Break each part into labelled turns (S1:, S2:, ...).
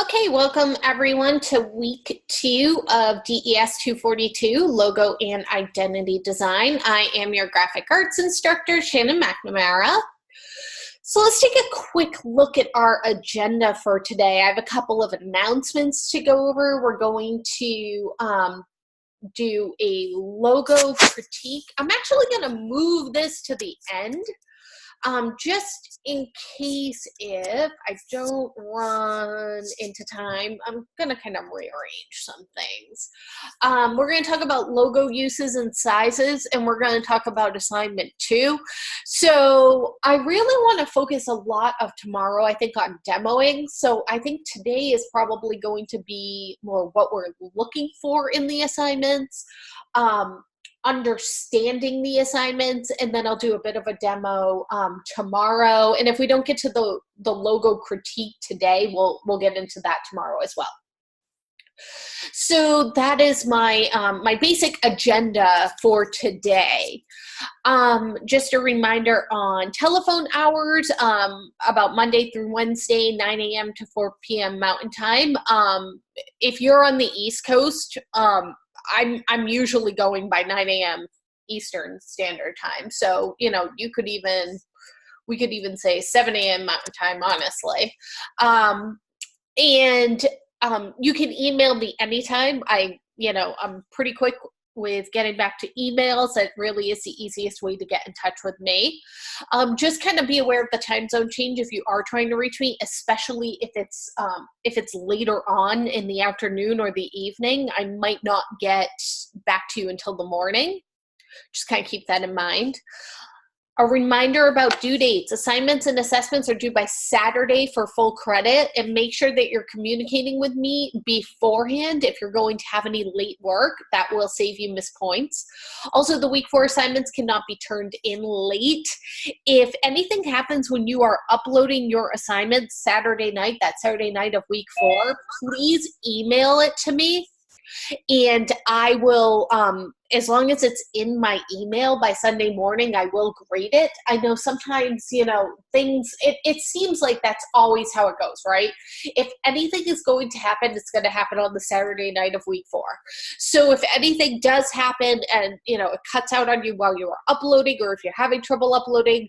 S1: Okay, welcome everyone to week 2 of DES 242, Logo and Identity Design. I am your graphic arts instructor, Shannon McNamara. So let's take a quick look at our agenda for today. I have a couple of announcements to go over. We're going to do a logo critique. I'm actually going to move this to the end. Just in case if I don't run into time, I'm going to kind of rearrange some things. We're going to talk about logo uses and sizes, and we're going to talk about assignment 2. So I really want to focus a lot of tomorrow, I think, on demoing. So I think today is probably going to be more what we're looking for in the assignments. Understanding the assignments, and then I'll do a bit of a demo tomorrow. And if we don't get to the logo critique today, we'll get into that tomorrow as well. So that is my my basic agenda for today. Just a reminder on telephone hours, about Monday through Wednesday, 9 a.m. to 4 p.m. Mountain Time. If you're on the East Coast, I'm usually going by 9 a.m. Eastern Standard Time. So, you know, we could even say 7 a.m. Mountain Time, honestly. You can email me anytime. I'm pretty quick with getting back to emails. That really is the easiest way to get in touch with me. Just kind of be aware of the time zone change if you are trying to reach me, especially if it's later on in the afternoon or the evening. I might not get back to you until the morning. Just kind of keep that in mind. A reminder about due dates. Assignments and assessments are due by Saturday for full credit, and make sure that you're communicating with me beforehand if you're going to have any late work. That will save you missed points. Also, the week 4 assignments cannot be turned in late. If anything happens when you are uploading your assignments Saturday night, that Saturday night of week 4, please email it to me. And I will, as long as it's in my email by Sunday morning, I will grade it. I know sometimes, things, it seems like that's always how it goes, right? If anything is going to happen, it's going to happen on the Saturday night of week 4. So if anything does happen and, it cuts out on you while you are uploading, or if you're having trouble uploading,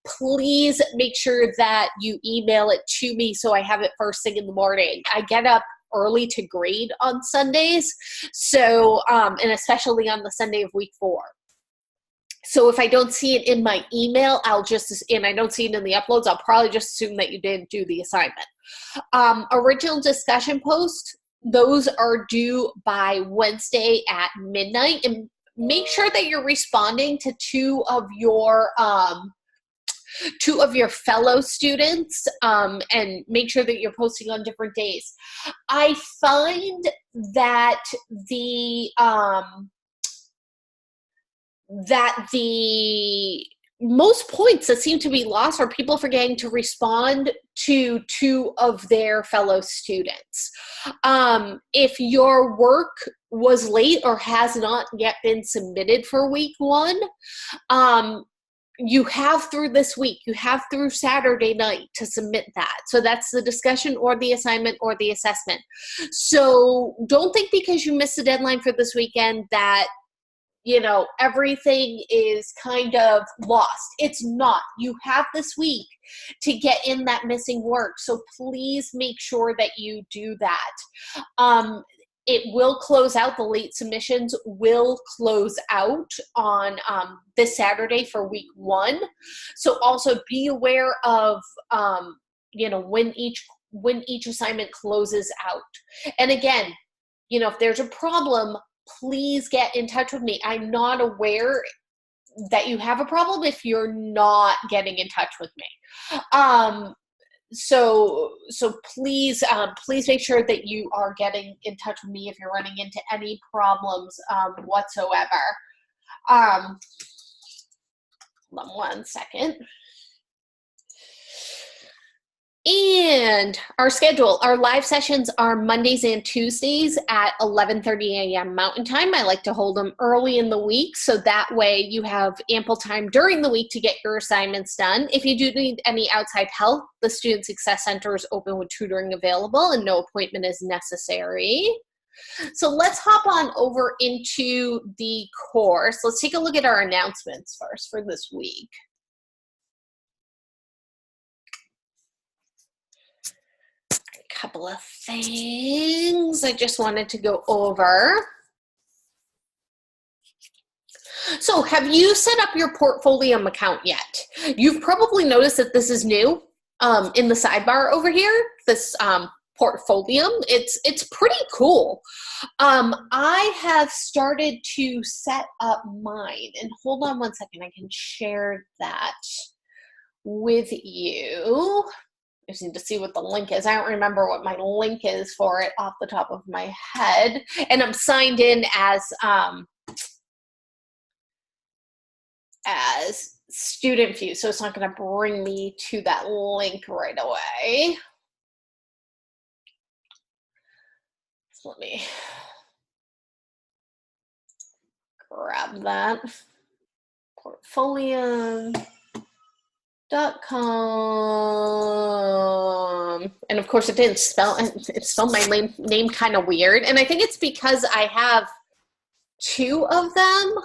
S1: please make sure that you email it to me so I have it first thing in the morning. I get up early to grade on Sundays, so and especially on the Sunday of week 4. So if I don't see it in my email, and I don't see it in the uploads, I'll probably just assume that you didn't do the assignment. Original discussion posts, those are due by Wednesday at midnight, and make sure that you're responding to two of your fellow students, and make sure that you're posting on different days. I find that the most points that seem to be lost are people forgetting to respond to two of their fellow students. If your work was late or has not yet been submitted for week 1, you have through this week, you have through Saturday night to submit that. So that's the discussion or the assignment or the assessment. So don't think because you missed the deadline for this weekend that, everything is kind of lost. It's not. You have this week to get in that missing work. So please make sure that you do that. It will close out, the late submissions will close out on this Saturday for week 1. So also be aware of, when each assignment closes out. And again, if there's a problem, please get in touch with me. I'm not aware that you have a problem if you're not getting in touch with me. So please make sure that you are getting in touch with me if you're running into any problems whatsoever. Hold on one second. And our schedule, our live sessions are Mondays and Tuesdays at 11:30 a.m. Mountain Time. I like to hold them early in the week so that way you have ample time during the week to get your assignments done. If you do need any outside help, the Student Success Center is open with tutoring available and no appointment is necessary. So let's hop on over into the course. Let's take a look at our announcements first for this week. Couple of things I just wanted to go over. So have you set up your Portfolio account yet? You've probably noticed that this is new in the sidebar over here, this Portfolio. It's pretty cool. I have started to set up mine, and hold on one second, I can share that with you. I just need to see what the link is. I don't remember what my link is for it off the top of my head. And I'm signed in as Student View, so it's not going to bring me to that link right away. So let me grab that. Portfolio.com, and of course it didn't spell it spelled my name kind of weird, and I think it's because I have two of them.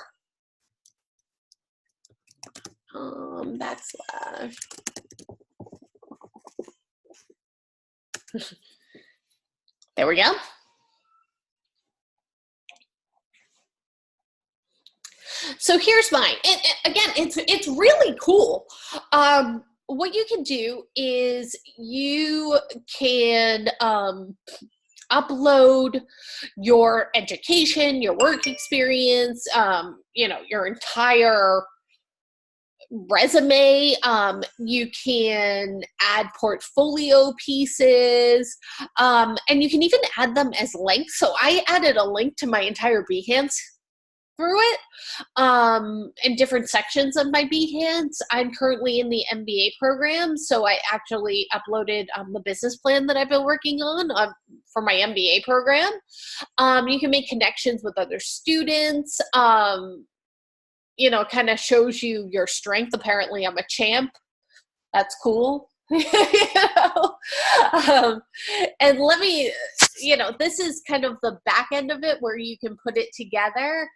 S1: Backslash. There we go. So here's mine. And again, it's really cool. What you can do is you can upload your education, your work experience, your entire resume. You can add portfolio pieces, and you can even add them as links. So I added a link to my entire Behance through it, in different sections of my Behance. I'm currently in the MBA program, so I actually uploaded the business plan that I've been working on for my MBA program. You can make connections with other students. Kind of shows you your strength. Apparently, I'm a champ. That's cool. And let me, this is kind of the back end of it where you can put it together.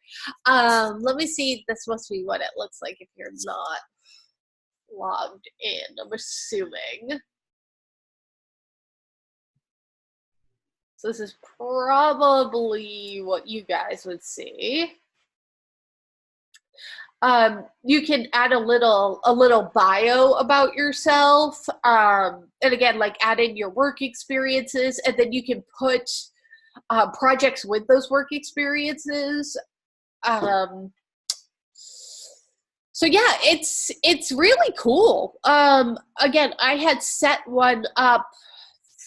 S1: Let me see. This must be what it looks like if you're not logged in, I'm assuming. So this is probably what you guys would see. You can add a little bio about yourself, and again, like add in your work experiences, and then you can put projects with those work experiences. So yeah, it's really cool. Again, I had set one up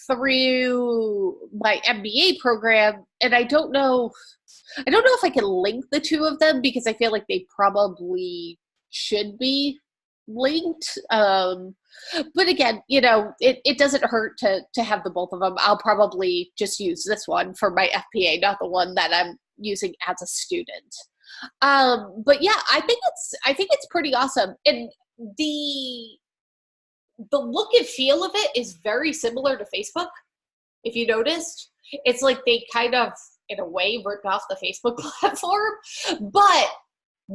S1: through my MBA program, and I don't know if I can link the two of them because I feel like they probably should be linked. But again, it doesn't hurt to have the both of them. I'll probably just use this one for my FPA, not the one that I'm using as a student. But yeah, I think it's pretty awesome. And the look and feel of it is very similar to Facebook. If you noticed, it's like they kind of, in a way, ripped off the Facebook platform. But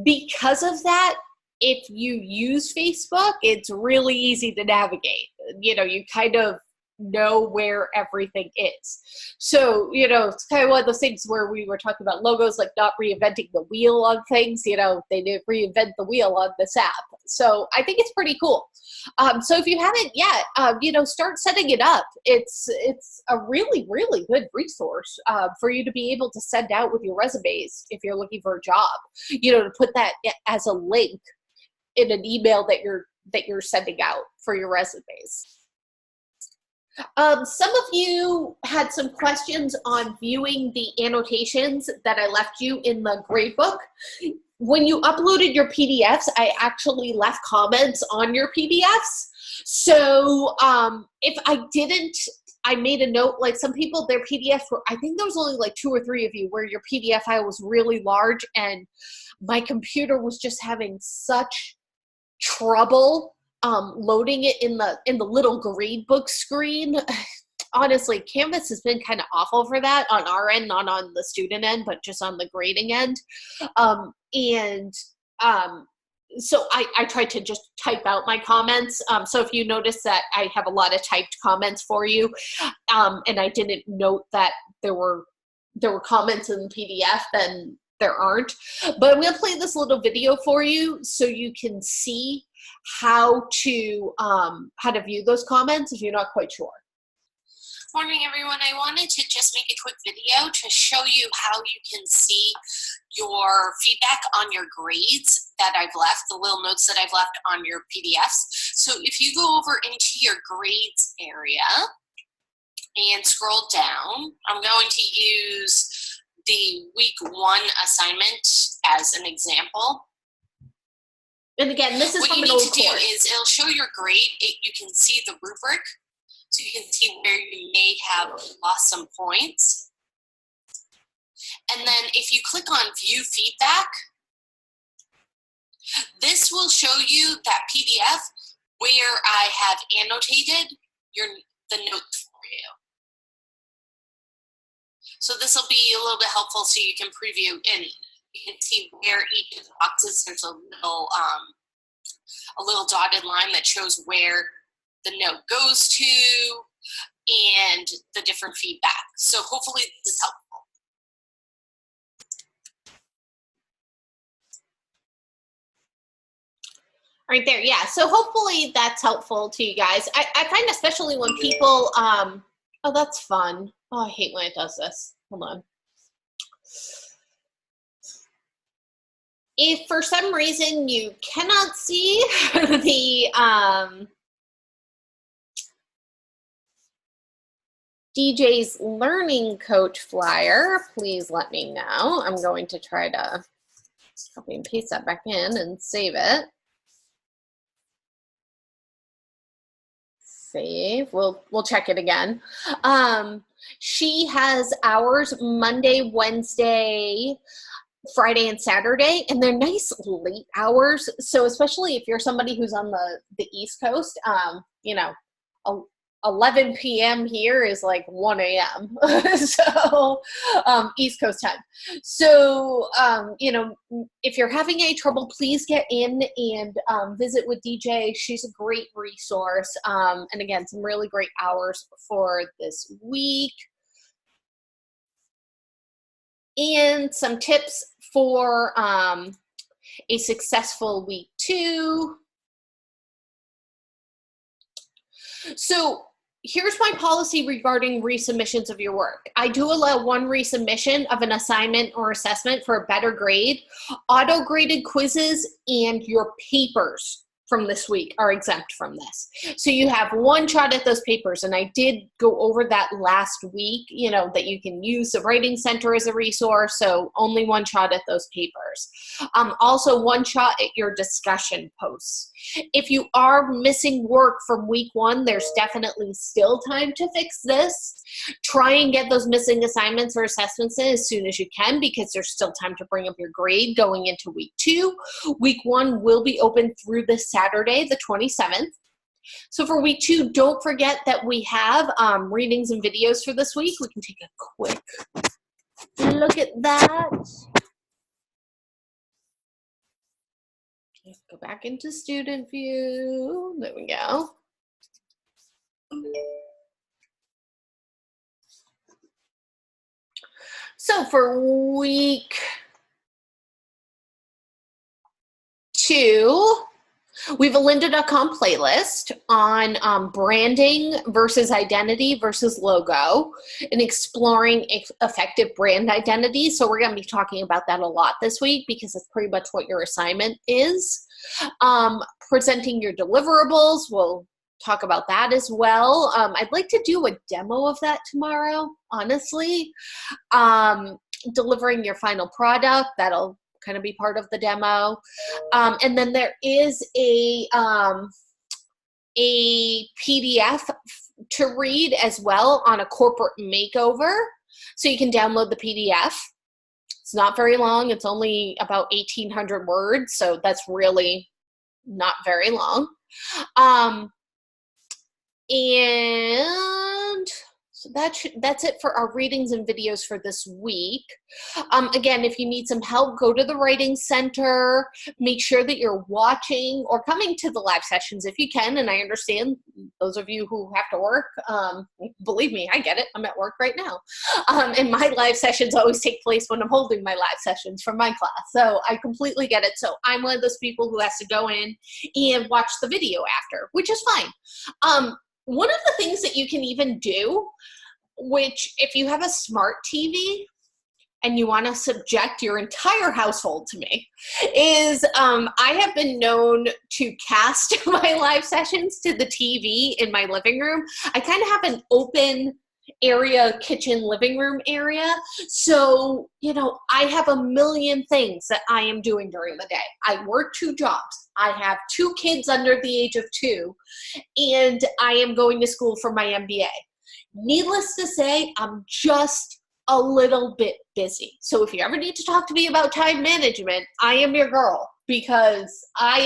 S1: because of that, if you use Facebook, it's really easy to navigate. You kind of know where everything is. So, it's kind of one of those things where we were talking about logos, like not reinventing the wheel on things. They didn't reinvent the wheel on this app. So I think it's pretty cool. So if you haven't yet, start setting it up. It's a really, really good resource for you to be able to send out with your resumes if you're looking for a job. To put that as a link in an email that you're sending out for your resumes. Some of you had some questions on viewing the annotations that I left you in the gradebook. when you uploaded your PDFs, I actually left comments on your PDFs. So if I didn't, I made a note, like some people, their PDFs were, I think there was only like 2 or 3 of you where your PDF file was really large and my computer was just having such trouble loading it in the little grade book screen. Honestly, Canvas has been kind of awful for that on our end, not on the student end, but just on the grading end. So I tried to just type out my comments. So if you notice that I have a lot of typed comments for you, and I didn't note that there were comments in the PDF, then there aren't. But I'm gonna play this little video for you so you can see how to view those comments if you're not quite sure.
S2: Morning, everyone. I wanted to just make a quick video to show you how you can see your feedback on your grades that I've left, the little notes that I've left on your PDFs. So if you go over into your grades area and scroll down, I'm going to use the week 1 assignment as an example.
S1: And again, this is
S2: what
S1: from
S2: you
S1: an
S2: need
S1: old
S2: to do
S1: course.
S2: is it'll show your grade. You can see the rubric. So you can see where you may have lost some points. And then if you click on View Feedback, this will show you that PDF where I have annotated the notes for you. So this will be a little bit helpful so you can preview and you can see where each of the boxes, there's a little dotted line that shows where the note goes to and the different feedback. So hopefully this is helpful.
S1: Right there, yeah. So hopefully that's helpful to you guys. I find especially when people, oh, that's fun. Oh, I hate when it does this. Hold on. If for some reason you cannot see the DJ's Learning Coach flyer, please let me know. I'm going to try to copy and paste that back in and save it. Save. We'll check it again. She has hours Monday, Wednesday, Friday, and Saturday, and they're nice late hours. So especially if you're somebody who's on the East Coast, you know, 11 p.m. here is like 1 a.m. So East Coast time. So, you know, if you're having any trouble, please get in and visit with DJ. She's a great resource. And again, some really great hours for this week. And some tips for a successful week 2. So here's my policy regarding resubmissions of your work. I do allow 1 resubmission of an assignment or assessment for a better grade. Auto-graded quizzes and your papers from this week are exempt from this. So you have 1 shot at those papers, and I did go over that last week, you know, that you can use the Writing Center as a resource, so only 1 shot at those papers. Also 1 shot at your discussion posts. If you are missing work from week 1, there's definitely still time to fix this. Try and get those missing assignments or assessments in as soon as you can, because there's still time to bring up your grade going into week 2. Week 1 will be open through this Saturday, the 27th. So for week 2, don't forget that we have readings and videos for this week. We can take a quick look at that. Let's go back into student view. There we go. So for week 2, we have a lynda.com playlist on branding versus identity versus logo and exploring effective brand identity. So we're going to be talking about that a lot this week because it's pretty much what your assignment is. Presenting your deliverables, we'll talk about that as well. I'd like to do a demo of that tomorrow, honestly. Delivering your final product, that'll kind of be part of the demo. And then there is a PDF to read as well on a corporate makeover. So you can download the PDF. It's not very long. It's only about 1,800 words. So that's really not very long. And so that's it for our readings and videos for this week. Again, if you need some help, go to the Writing Center. Make sure that you're watching or coming to the live sessions if you can. And I understand those of you who have to work, believe me, I get it. I'm at work right now. And my live sessions always take place when I'm holding my live sessions for my class. So I completely get it. So I'm one of those people who has to go in and watch the video after, which is fine. One of the things that you can even do, which if you have a smart TV and you want to subject your entire household to me, is I have been known to cast my live sessions to the TV in my living room. I kind of have an open area, kitchen, living room area. So, you know, I have a million things that I am doing during the day. I work 2 jobs. I have 2 kids under the age of 2, and I am going to school for my MBA. Needless to say, I'm just a little bit busy. So if you ever need to talk to me about time management, I am your girl, because I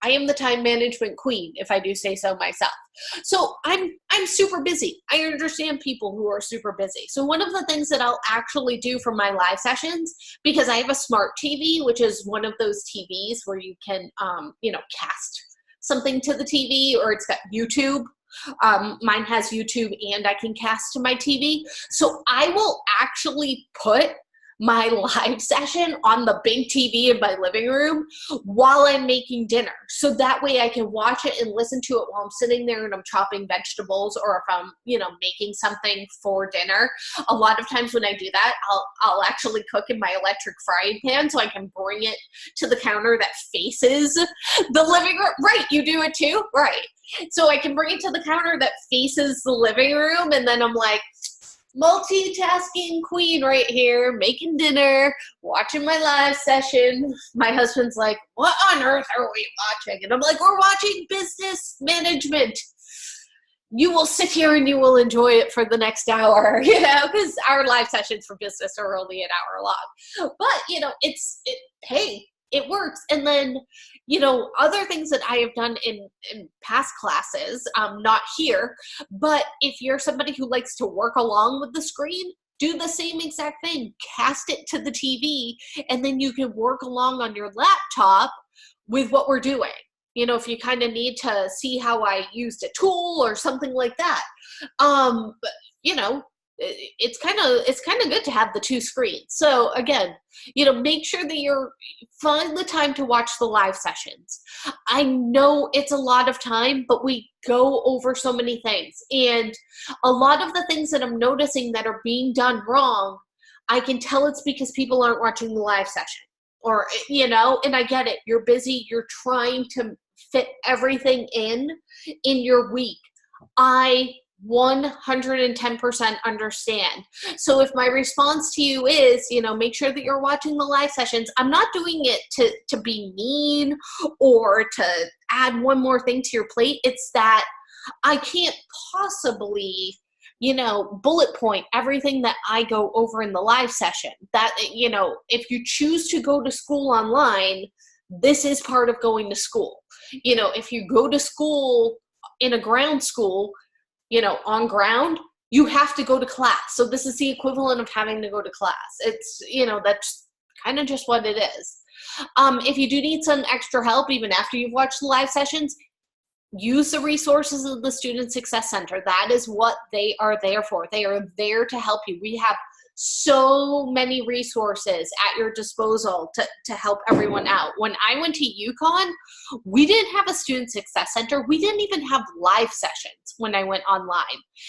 S1: am the time management queen, if I do say so myself. So I'm super busy. I understand people who are super busy. So one of the things that I'll actually do for my live sessions, because I have a smart TV, which is one of those TVs where you can, you know, cast something to the TV, or it's got YouTube. Mine has YouTube and I can cast to my TV. So I will actually put my live session on the big TV in my living room while I'm making dinner. So that way I can watch it and listen to it while I'm sitting there and I'm chopping vegetables, or if I'm, you know, making something for dinner. A lot of times when I do that, I'll actually cook in my electric frying pan so I can bring it to the counter that faces the living room. Right, you do it too? Right. So I can bring it to the counter that faces the living room, and then I'm like, multitasking queen right here, making dinner, watching my live session. My husband's like, what on earth are we watching? And I'm like, we're watching business management. You will sit here and you will enjoy it for the next hour, you know, because our live sessions for business are only an hour long. But, you know, hey, it works. And then, you know, other things that I have done in past classes, not here, but if you're somebody who likes to work along with the screen, do the same exact thing. Cast it to the TV, and then you can work along on your laptop with what we're doing. You know, if you kind of need to see how I used a tool or something like that. But, you know, it's kind of good to have the 2 screens. So again, you know, make sure that find the time to watch the live sessions. I know it's a lot of time, but we go over so many things, and a lot of the things that I'm noticing that are being done wrong, I can tell it's because people aren't watching the live session, or, you know, and I get it. You're busy. You're trying to fit everything in your week. I 110% understand. So if my response to you is, you know, make sure that you're watching the live sessions, I'm not doing it to be mean or to add one more thing to your plate. It's that I can't possibly, you know, bullet point everything that I go over in the live session. That, you know, if you choose to go to school online, this is part of going to school. You know, if you go to school in a ground school, you know, on ground, you have to go to class. So this is the equivalent of having to go to class. It's, you know, that's kind of just what it is. If you do need some extra help, even after you've watched the live sessions, use the resources of the Student Success Center. That is what they are there for. They are there to help you. We have so many resources at your disposal to help everyone out. When I went to UConn, we didn't have a Student Success Center. We didn't even have live sessions when I went online.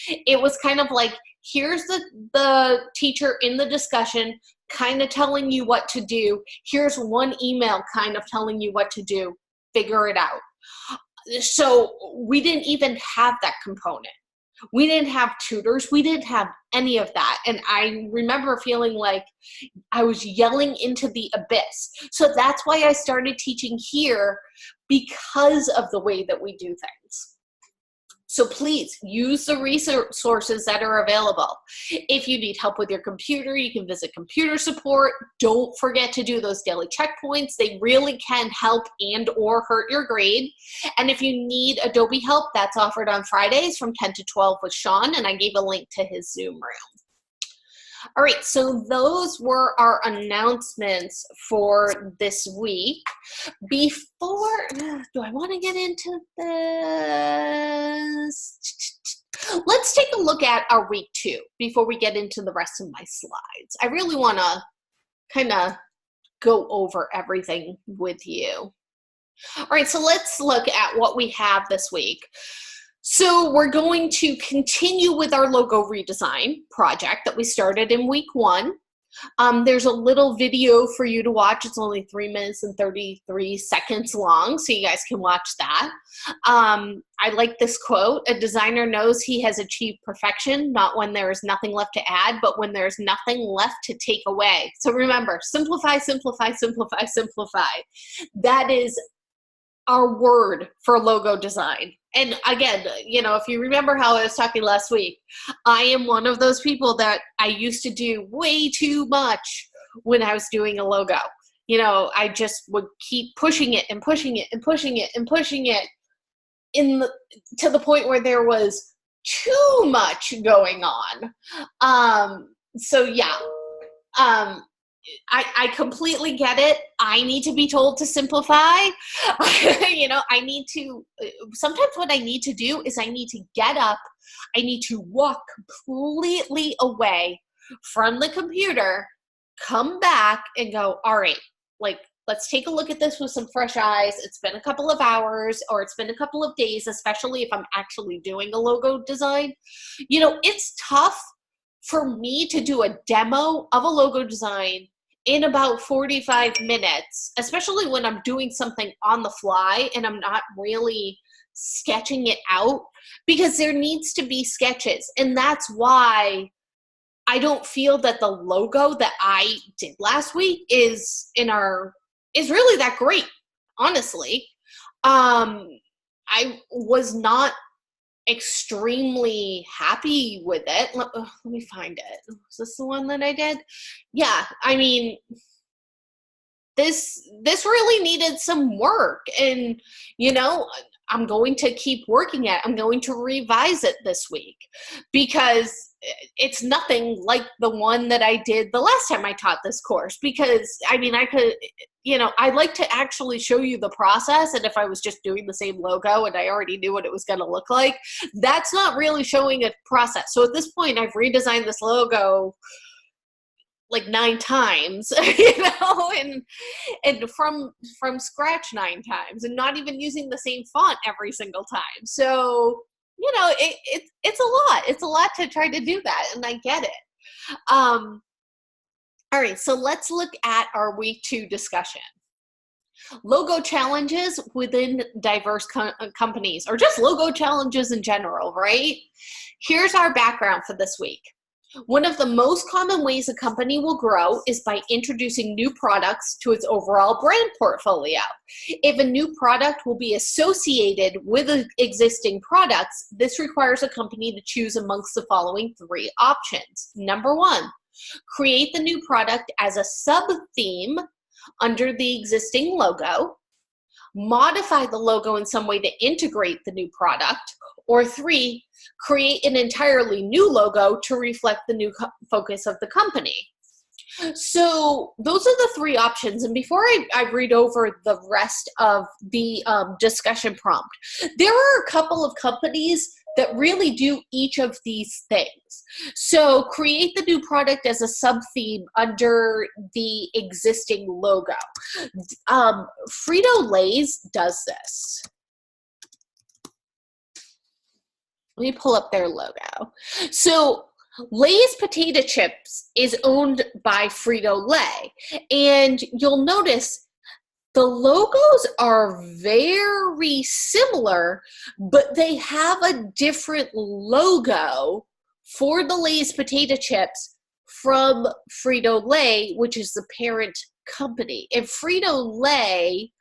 S1: It was kind of like, here's the teacher in the discussion kind of telling you what to do. Here's one email kind of telling you what to do. Figure it out. So we didn't even have that component. We didn't have tutors. We didn't have any of that. And I remember feeling like I was yelling into the abyss. So that's why I started teaching here, because of the way that we do things. So please use the resources that are available. If you need help with your computer, you can visit computer support. Don't forget to do those daily checkpoints. They really can help and or hurt your grade. And if you need Adobe help, that's offered on Fridays from 10 to 12 with Sean, and I gave a link to his Zoom room. All right, so those were our announcements for this week. Before, do I want to get into this? Let's take a look at our week 2 before we get into the rest of my slides. I really want to kind of go over everything with you. All right, so let's look at what we have this week. So we're going to continue with our logo redesign project that we started in week 1. There's a little video for you to watch. It's only 3 minutes and 33 seconds long, so you guys can watch that. I like this quote: "A designer knows he has achieved perfection, not when there is nothing left to add, but when there's nothing left to take away." So remember, simplify, simplify, simplify, simplify. That is our word for logo design. And again, you know, if you remember how I was talking last week, I am one of those people that I used to do way too much when I was doing a logo. You know, I just would keep pushing it and pushing it and pushing it and pushing it to the point where there was too much going on. So yeah, I completely get it. I need to be told to simplify. You know, I need to, sometimes what I need to do is I need to get up. I need to walk completely away from the computer, come back and go, all right, like, let's take a look at this with some fresh eyes. It's been a couple of hours, or it's been a couple of days, especially if I'm actually doing a logo design. You know, it's tough for me to do a demo of a logo design in about 45 minutes, especially when I'm doing something on the fly and I'm not really sketching it out, because there needs to be sketches. And that's why I don't feel that the logo that I did last week is really that great, honestly. I was not extremely happy with it. Let me find it. Is this the one that I did? Yeah, I mean, this really needed some work, and you know, I'm going to keep working at it. I'm going to revise it this week, because it's nothing like the one that I did the last time I taught this course. Because I mean, I could, you know, I like to actually show you the process, and if I was just doing the same logo and I already knew what it was going to look like, that's not really showing a process. So at this point, I've redesigned this logo like 9 times, you know, and from scratch 9 times, and not even using the same font every single time. So, you know, it's a lot. It's a lot to try to do that, and I get it. All right, so let's look at our week 2 discussion. Logo challenges within diverse companies, or just logo challenges in general, right? Here's our background for this week. One of the most common ways a company will grow is by introducing new products to its overall brand portfolio. If a new product will be associated with existing products, this requires a company to choose amongst the following 3 options. Number 1, create the new product as a sub-theme under the existing logo, modify the logo in some way to integrate the new product, or 3, create an entirely new logo to reflect the new focus of the company. So those are the 3 options. And before I read over the rest of the discussion prompt, there are a couple of companies that really do each of these things. So create the new product as a sub-theme under the existing logo. Frito-Lay's does this. Let me pull up their logo. So Lay's potato chips is owned by Frito-Lay, and you'll notice The logos are very similar, but they have a different logo for the Lay's potato chips from Frito-Lay, which is the parent company. And Frito-Lay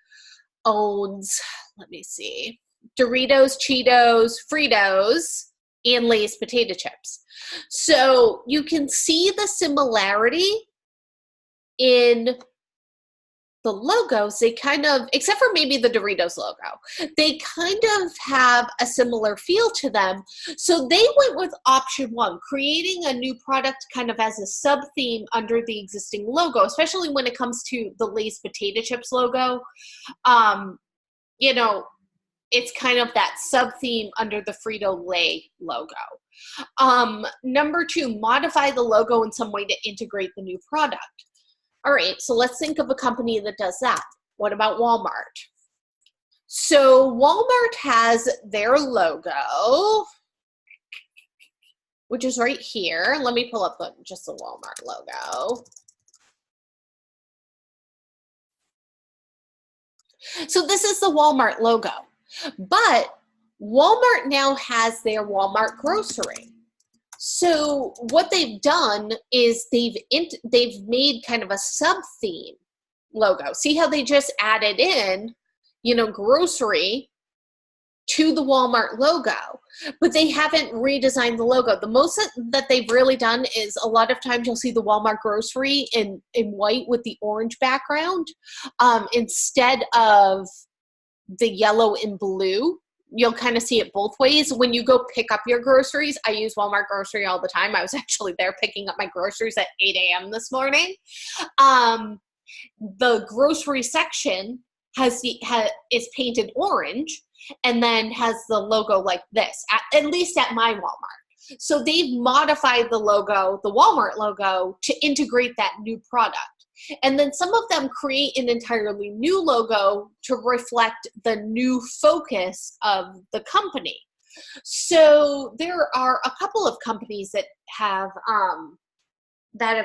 S1: owns, let me see, Doritos, Cheetos, Fritos, and Lay's potato chips. So you can see the similarity in the logos. They kind of, except for maybe the Doritos logo, they kind of have a similar feel to them. So they went with option one, creating a new product kind of as a sub-theme under the existing logo, especially when it comes to the Lay's potato chips logo. You know, it's kind of that sub-theme under the Frito-Lay logo. Number two, modify the logo in some way to integrate the new product. All right, so let's think of a company that does that. What about Walmart? So Walmart has their logo, which is right here. Let me pull up just the Walmart logo. So this is the Walmart logo, but Walmart now has their Walmart grocery. So what they've done is they've made kind of a sub-theme logo. See how they just added in, you know, grocery to the Walmart logo, but they haven't redesigned the logo. The most that they've really done is a lot of times you'll see the Walmart grocery in white with the orange background instead of the yellow and blue. You'll kind of see it both ways. When you go pick up your groceries, I use Walmart grocery all the time. I was actually there picking up my groceries at 8 a.m. this morning. The grocery section is painted orange and then has the logo like this, at least at my Walmart. So they've modified the logo, the Walmart logo, to integrate that new product. And then some of them create an entirely new logo to reflect the new focus of the company. So there are a couple of companies that have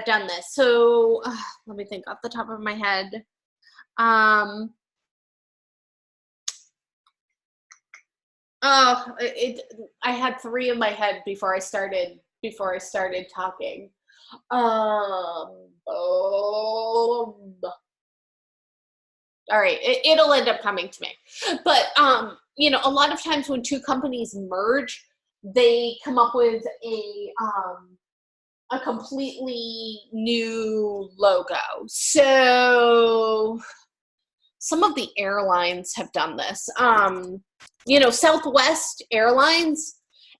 S1: done this. So let me think off the top of my head. I had three in my head before I started talking. All right, it'll end up coming to me. But you know, a lot of times when two companies merge, they come up with a completely new logo. So some of the airlines have done this. You know, Southwest Airlines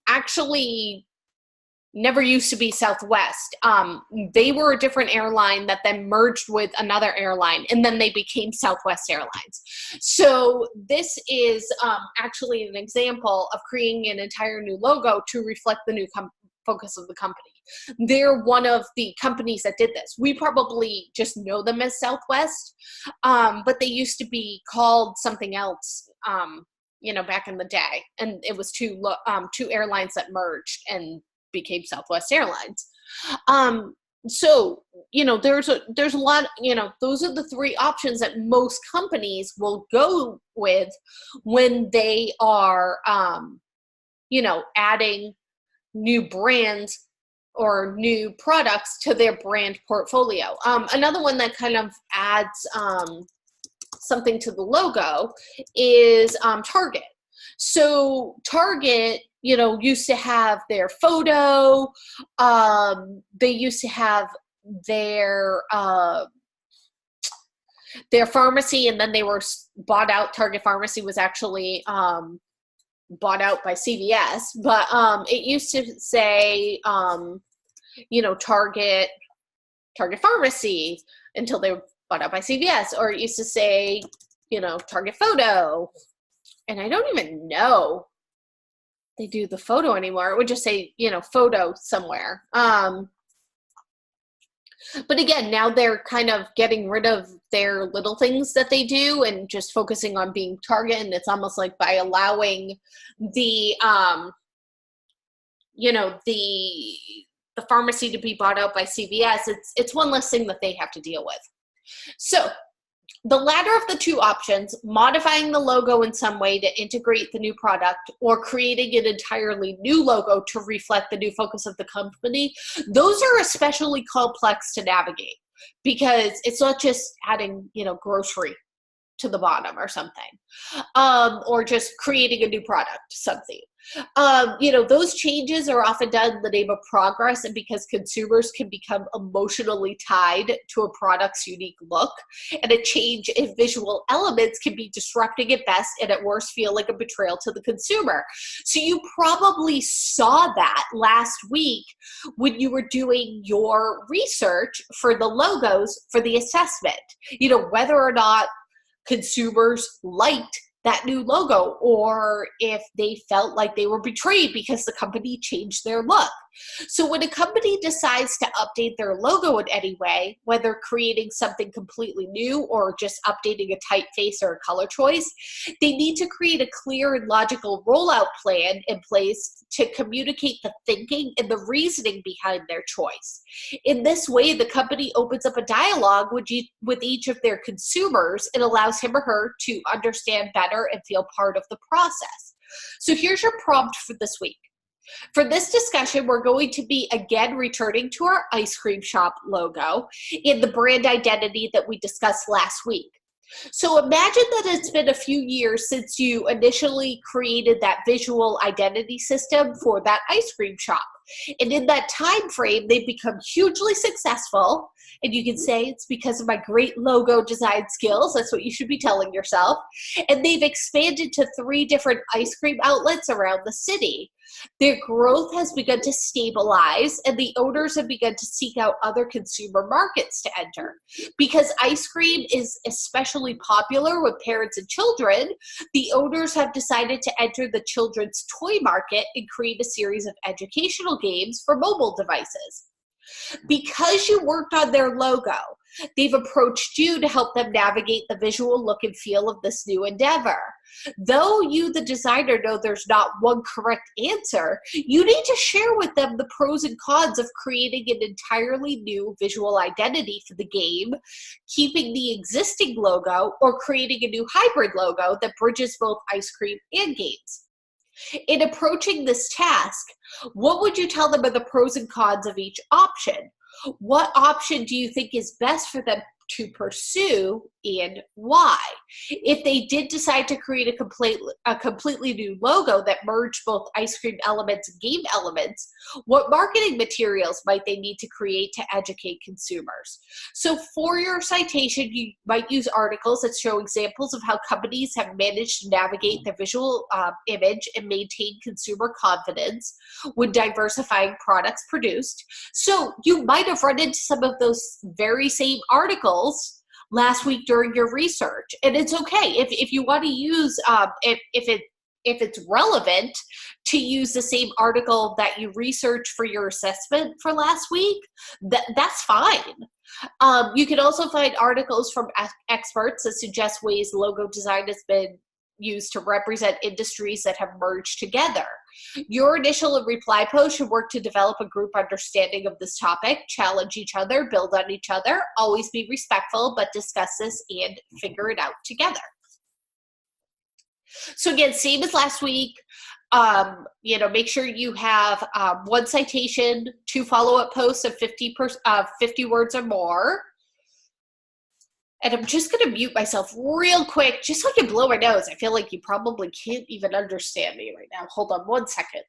S1: actually never used to be Southwest. They were a different airline that then merged with another airline, and then they became Southwest Airlines. So this is actually an example of creating an entire new logo to reflect the new focus of the company. They're one of the companies that did this. We probably just know them as Southwest, but they used to be called something else, you know, back in the day. And it was two airlines that merged and became Southwest Airlines. So, you know, there's a lot, you know, those are the three options that most companies will go with when they are, you know, adding new brands or new products to their brand portfolio. Another one that kind of adds something to the logo is Target. So Target, you know, used to have their photo. They used to have their pharmacy, and then they were bought out. Target Pharmacy was actually bought out by CVS, but it used to say, you know, Target Pharmacy until they were bought out by CVS, or it used to say, you know, Target Photo. And I don't even know they do the photo anymore. It would just say, you know, photo somewhere. But again, now they're kind of getting rid of their little things that they do and just focusing on being Target. And it's almost like by allowing the, you know, the pharmacy to be bought out by CVS, it's one less thing that they have to deal with. So The latter of the two options, modifying the logo in some way to integrate the new product or creating an entirely new logo to reflect the new focus of the company, those are especially complex to navigate because it's not just adding, grocery to the bottom or something, or just creating a new product, something. Those changes are often done in the name of progress and because consumers can become emotionally tied to a product's unique look, and a change in visual elements can be disrupting at best and at worst feel like a betrayal to the consumer. So you probably saw that last week when you were doing your research for the logos for the assessment, whether or not consumers liked that new logo or if they felt like they were betrayed because the company changed their look. So when a company decides to update their logo in any way, whether creating something completely new or just updating a typeface or a color choice, they need to create a clear and logical rollout plan in place to communicate the thinking and the reasoning behind their choice. In this way, the company opens up a dialogue with each of their consumers and allows him or her to understand better and feel part of the process. So here's your prompt for this week. For this discussion, we're going to be again returning to our ice cream shop logo and the brand identity that we discussed last week. So imagine that it's been a few years since you initially created that visual identity system for that ice cream shop. And in that time frame, they've become hugely successful. And you can say it's because of my great logo design skills. That's what you should be telling yourself. And they've expanded to 3 different ice cream outlets around the city. Their growth has begun to stabilize, and the owners have begun to seek out other consumer markets to enter. Because ice cream is especially popular with parents and children, the owners have decided to enter the children's toy market and create a series of educational games for mobile devices. Because you worked on their logo, they've approached you to help them navigate the visual look and feel of this new endeavor. Though you, the designer, know there's not one correct answer, you need to share with them the pros and cons of creating an entirely new visual identity for the game, keeping the existing logo, or creating a new hybrid logo that bridges both ice cream and games. In approaching this task, what would you tell them are the pros and cons of each option? What option do you think is best for them to pursue and why? If they did decide to create a completely new logo that merged both ice cream elements and game elements, what marketing materials might they need to create to educate consumers? So for your citation, you might use articles that show examples of how companies have managed to navigate their visual image and maintain consumer confidence when diversifying products produced. So you might have run into some of those very same articles last week during your research, and it's okay if you want to use if it's relevant to use the same article that you researched for your assessment for last week. That's fine. You can also find articles from experts that suggest ways logo design has been used to represent industries that have merged together. Your initial and reply post should work to develop a group understanding of this topic, challenge each other, build on each other, always be respectful, but discuss this and figure it out together. So again, same as last week, make sure you have 1 citation, 2 follow-up posts of 50 words or more. And I'm just going to mute myself real quick, just so I can blow my nose. I feel like you probably can't even understand me right now. Hold on 1 second.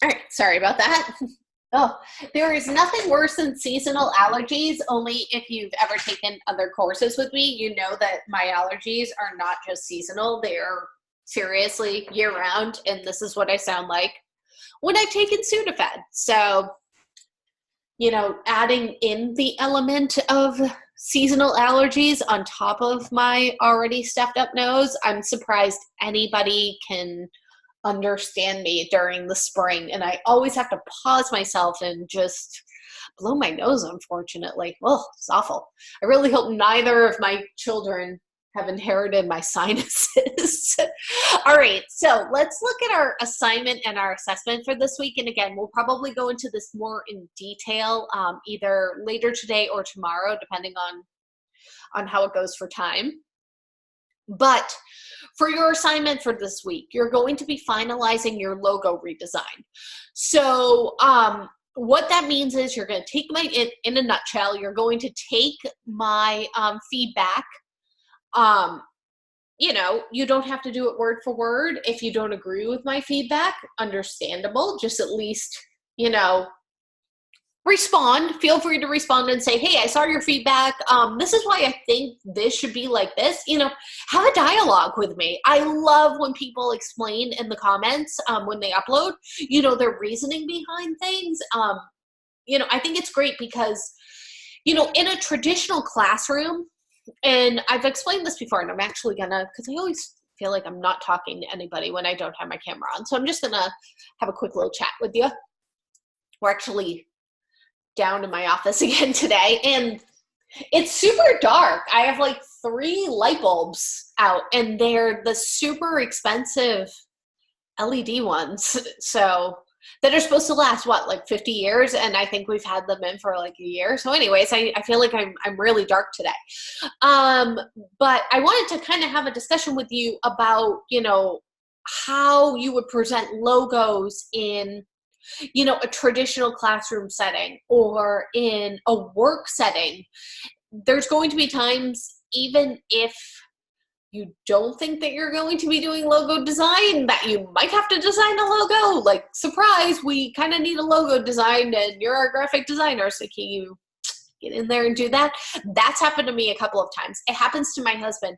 S1: All right, sorry about that. Oh, there is nothing worse than seasonal allergies. Only if you've ever taken other courses with me, you know that my allergies are not just seasonal. They are seriously year-round, and this is what I sound like when I've taken Sudafed. So, adding in the element of seasonal allergies on top of my already stuffed up nose, I'm surprised anybody can understand me during the spring, and I always have to pause myself and just blow my nose, unfortunately. Oh, it's awful. I really hope neither of my children have inherited my sinuses. All right, so let's look at our assignment and our assessment for this week. And again, we'll probably go into this more in detail either later today or tomorrow, depending on how it goes for time. But for your assignment for this week, you're going to be finalizing your logo redesign. So what that means is you're going to take in a nutshell, you're going to take my feedback. You know, you don't have to do it word for word. If you don't agree with my feedback, understandable. Just at least, you know, respond. Feel free to respond and say, hey, I saw your feedback. This is why I think this should be like this. You know, have a dialogue with me. I love when people explain in the comments when they upload, you know, their reasoning behind things. You know, I think it's great because, you know, in a traditional classroom, and I've explained this before, and I'm actually gonna, because I always feel like I'm not talking to anybody when I don't have my camera on. So I'm just gonna have a quick little chat with you. We're actually down in my office again today, and it's super dark. I have like 3 light bulbs out, and they're the super expensive LED ones. So that are supposed to last, what, like 50 years? And I think we've had them in for like a year. So anyways, I feel like I'm really dark today. But I wanted to kind of have a discussion with you about, you know, how you would present logos in, you know, a traditional classroom setting or in a work setting. There's going to be times, even if you don't think that you're going to be doing logo design, that you might have to design a logo. Like, surprise, we kind of need a logo designed, and you're our graphic designer, so can you get in there and do that? That's happened to me a couple of times. It happens to my husband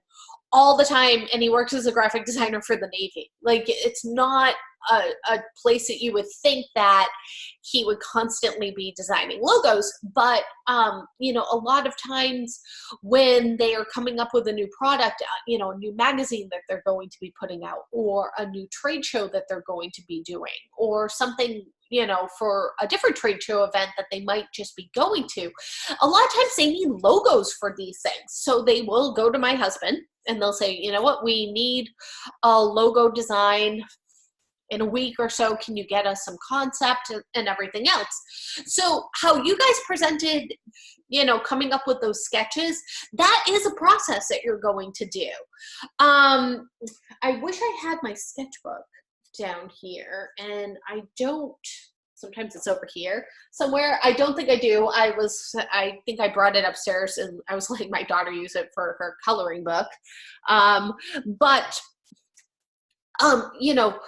S1: all the time, and he works as a graphic designer for the Navy. Like, it's not a place that you would think that he would constantly be designing logos, but you know, a lot of times when they are coming up with a new product, you know, a new magazine that they're going to be putting out, or a new trade show that they're going to be doing, or something, you know, for a different trade show event that they might just be going to, a lot of times they need logos for these things. So they will go to my husband and they'll say, you know what, we need a logo design in a week or so. Can you get us some concept and everything else? So how you guys presented, you know, coming up with those sketches, that is a process that you're going to do. I wish I had my sketchbook down here, and I don't. Sometimes it's over here somewhere. I don't think I do. I think I brought it upstairs, and I was letting my daughter use it for her coloring book. You know,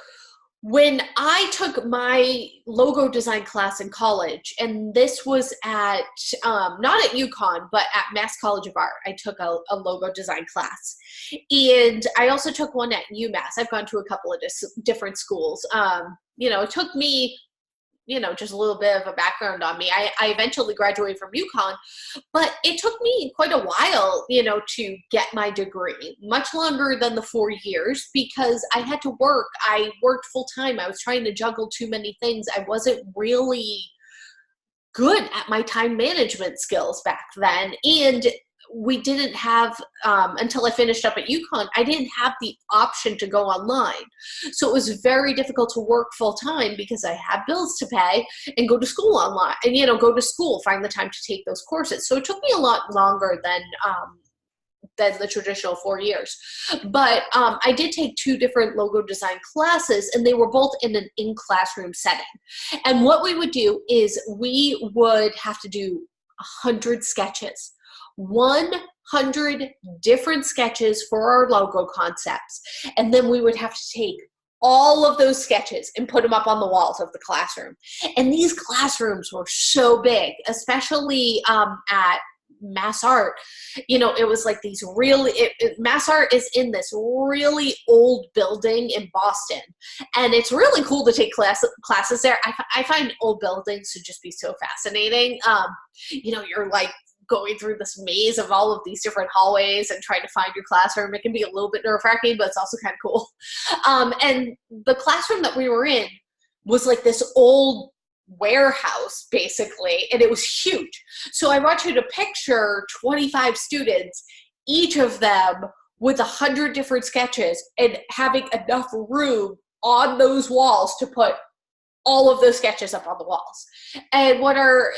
S1: when I took my logo design class in college, and this was at, not at UConn, but at Mass College of Art, I took a logo design class. And I also took one at UMass. I've gone to a couple of different schools. You know, it took me, you know, just a little bit of a background on me. I eventually graduated from UConn, but it took me quite a while, you know, to get my degree, much longer than the 4 years, because I had to work. I worked full time. I was trying to juggle too many things. I wasn't really good at my time management skills back then. And we didn't have, until I finished up at UConn, I didn't have the option to go online. So it was very difficult to work full time because I had bills to pay and go to school online, and, you know, go to school, find the time to take those courses. So it took me a lot longer than the traditional 4 years. But I did take 2 different logo design classes, and they were both in an in-classroom setting. And what we would do is we would have to do 100 sketches. 100 different sketches for our logo concepts. And then we would have to take all of those sketches and put them up on the walls of the classroom. And these classrooms were so big, especially at Mass Art. You know, it was like these really, Mass Art is in this really old building in Boston. And it's really cool to take classes there. I find old buildings to just be so fascinating. You know, you're like going through this maze of all of these different hallways and trying to find your classroom. It can be a little bit nerve-wracking, but it's also kind of cool. And the classroom that we were in was like this old warehouse basically, and it was huge. So I want you to picture 25 students, each of them with 100 different sketches, and having enough room on those walls to put all of those sketches up on the walls. And what our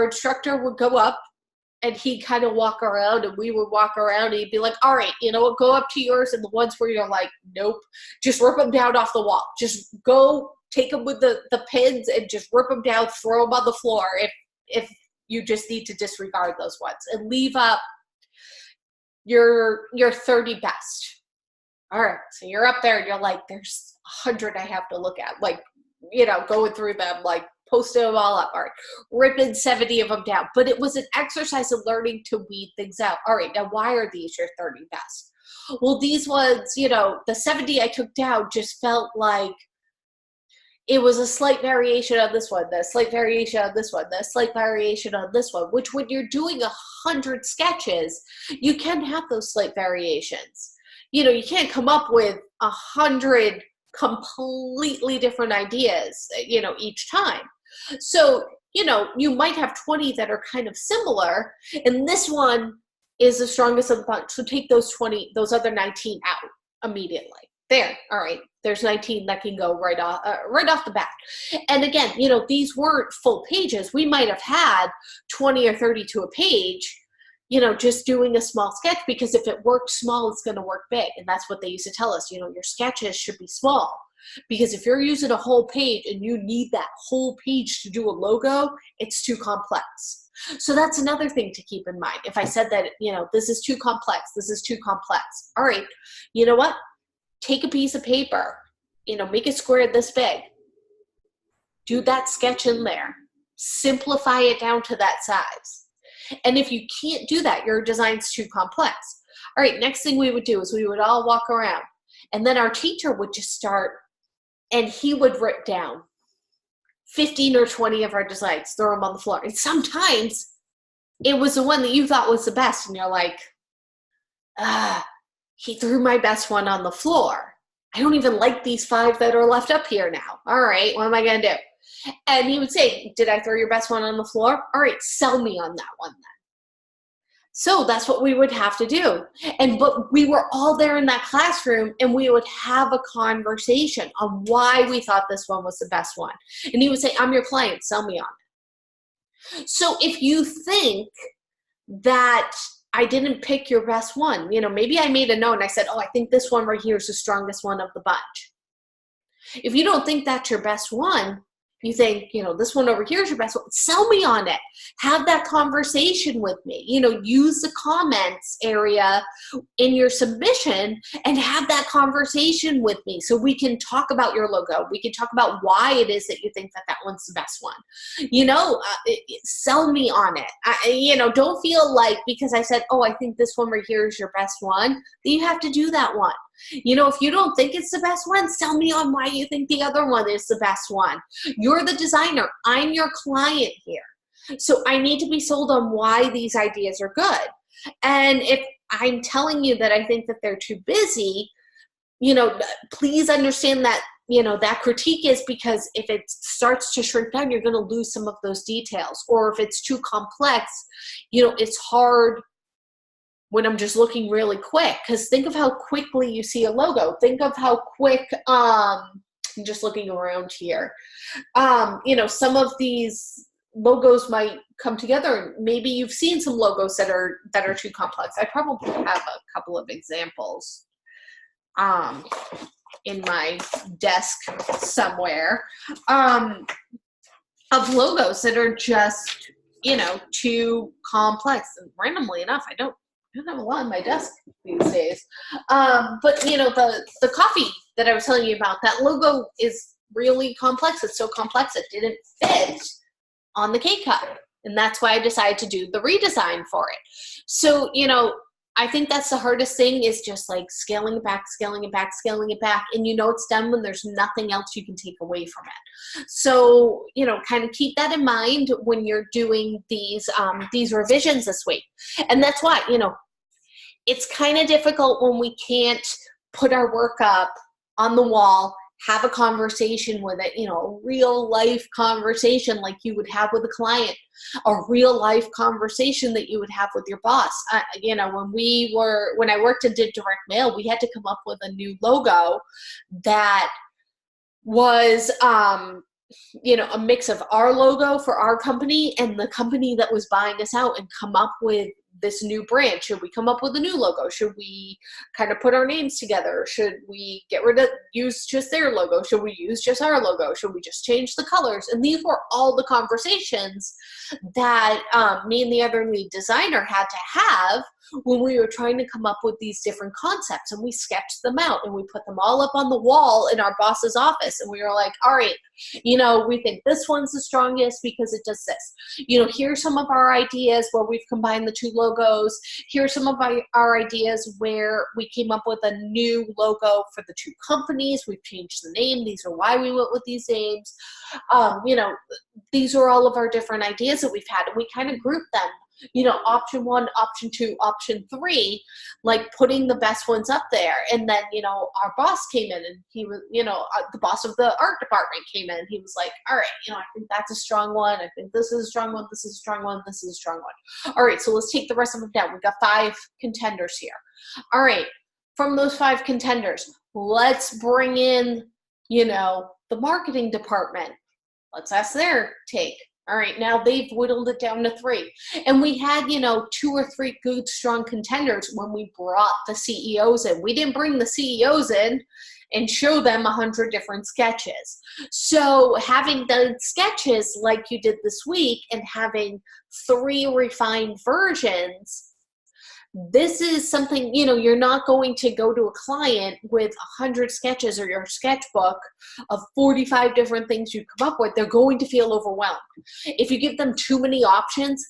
S1: instructor would go up, and he'd kind of walk around, and we would walk around, and he'd be like, all right, go up to yours, and the ones where you're like, nope, just rip them down off the wall. Just go take them with the pins and just rip them down, throw them on the floor if you just need to disregard those ones, and leave up your 30 best. All right, so you're up there, and you're like, there's 100 I have to look at, like, going through them, like, posting them all up. All right, ripping 70 of them down. But it was an exercise of learning to weed things out. All right, now why are these your 30 best? Well, these ones, the 70 I took down just felt like it was a slight variation on this one, the slight variation on this one, the slight variation on this one, which when you're doing 100 sketches, you can have those slight variations. You can't come up with 100 completely different ideas, each time. So, you might have 20 that are kind of similar, and this one is the strongest of the bunch. So take those other 19 out immediately. There, all right, there's 19 that can go right off the bat. And again, these weren't full pages. We might have had 20 or 30 to a page, just doing a small sketch, because if it works small, it's going to work big. And that's what they used to tell us, your sketches should be small, because if you're using a whole page and you need that whole page to do a logo, it's too complex. So that's another thing to keep in mind. If I said that, this is too complex, this is too complex. All right, you know what? Take a piece of paper, make a square this big. Do that sketch in there. Simplify it down to that size. And if you can't do that, your design's too complex. All right, next thing we would do is we would all walk around, and then our teacher would just start, and he would rip down 15 or 20 of our designs, throw them on the floor. And sometimes it was the one that you thought was the best, and you're like, he threw my best one on the floor. I don't even like these 5 that are left up here now. All right, what am I going to do? And he would say, did I throw your best one on the floor? All right, sell me on that one then. So that's what we would have to do. But we were all there in that classroom, and we would have a conversation on why we thought this one was the best one. And he would say, I'm your client, sell me on it. So if you think that I didn't pick your best one, maybe I made a note and I said, I think this one right here is the strongest one of the bunch. If you don't think that's your best one, you think, this one over here is your best one, sell me on it. Have that conversation with me. Use the comments area in your submission and have that conversation with me so we can talk about your logo. We can talk about why it is that you think that one's the best one. Sell me on it. Don't feel like because I said, I think this one right here is your best one, that you have to do that one. If you don't think it's the best one, sell me on why you think the other one is the best one. You're the designer. I'm your client here. So I need to be sold on why these ideas are good. And if I'm telling you that I think that they're too busy, please understand that, that critique is because if it starts to shrink down, you're going to lose some of those details. Or if it's too complex, it's hard when I'm just looking really quick, because think of how quickly you see a logo. Think of how quick, I'm just looking around here. Some of these logos might come together. Maybe you've seen some logos that are too complex. I probably have a couple of examples in my desk somewhere of logos that are just, too complex. And randomly enough, I don't have a lot on my desk these days. But the coffee that I was telling you about, that logo is really complex. It's so complex it didn't fit on the K-Cup. And that's why I decided to do the redesign for it. So, I think that's the hardest thing, is just like scaling it back, scaling it back, scaling it back. And it's done when there's nothing else you can take away from it. So, kind of keep that in mind when you're doing these revisions this week. And that's why, it's kind of difficult when we can't put our work up on the wall have a conversation with it, a real life conversation like you would have with a client, a real life conversation that you would have with your boss. When I worked and did direct mail, we had to come up with a new logo that was, a mix of our logo for our company and the company that was buying us out, and come up with this new brand. Should we come up with a new logo? Should we kind of put our names together? Should we use just their logo? Should we use just our logo? Should we just change the colors? And these were all the conversations that me and the other lead designer had to have when we were trying to come up with these different concepts. And we sketched them out and we put them all up on the wall in our boss's office. And we were like, all right, we think this one's the strongest because it does this. Here's some of our ideas where we've combined the two logos. Here's some of our ideas where we came up with a new logo for the two companies. We've changed the name. These are why we went with these names. These are all of our different ideas that we've had, and we kind of grouped them. Option 1, option 2, option 3, like putting the best ones up there. And then, our boss came in, and he was, the boss of the art department came in. He was like, all right, I think that's a strong one. I think this is a strong one. This is a strong one. This is a strong one. All right, so let's take the rest of them down. We've got 5 contenders here. All right, from those 5 contenders, let's bring in, the marketing department. Let's ask their take. All right, now they've whittled it down to 3. And we had, 2 or 3 good, strong contenders when we brought the CEOs in. We didn't bring the CEOs in and show them 100 different sketches. So having the sketches like you did this week and having 3 refined versions, this is something, you're not going to go to a client with 100 sketches or your sketchbook of 45 different things you come up with. They're going to feel overwhelmed. If you give them too many options,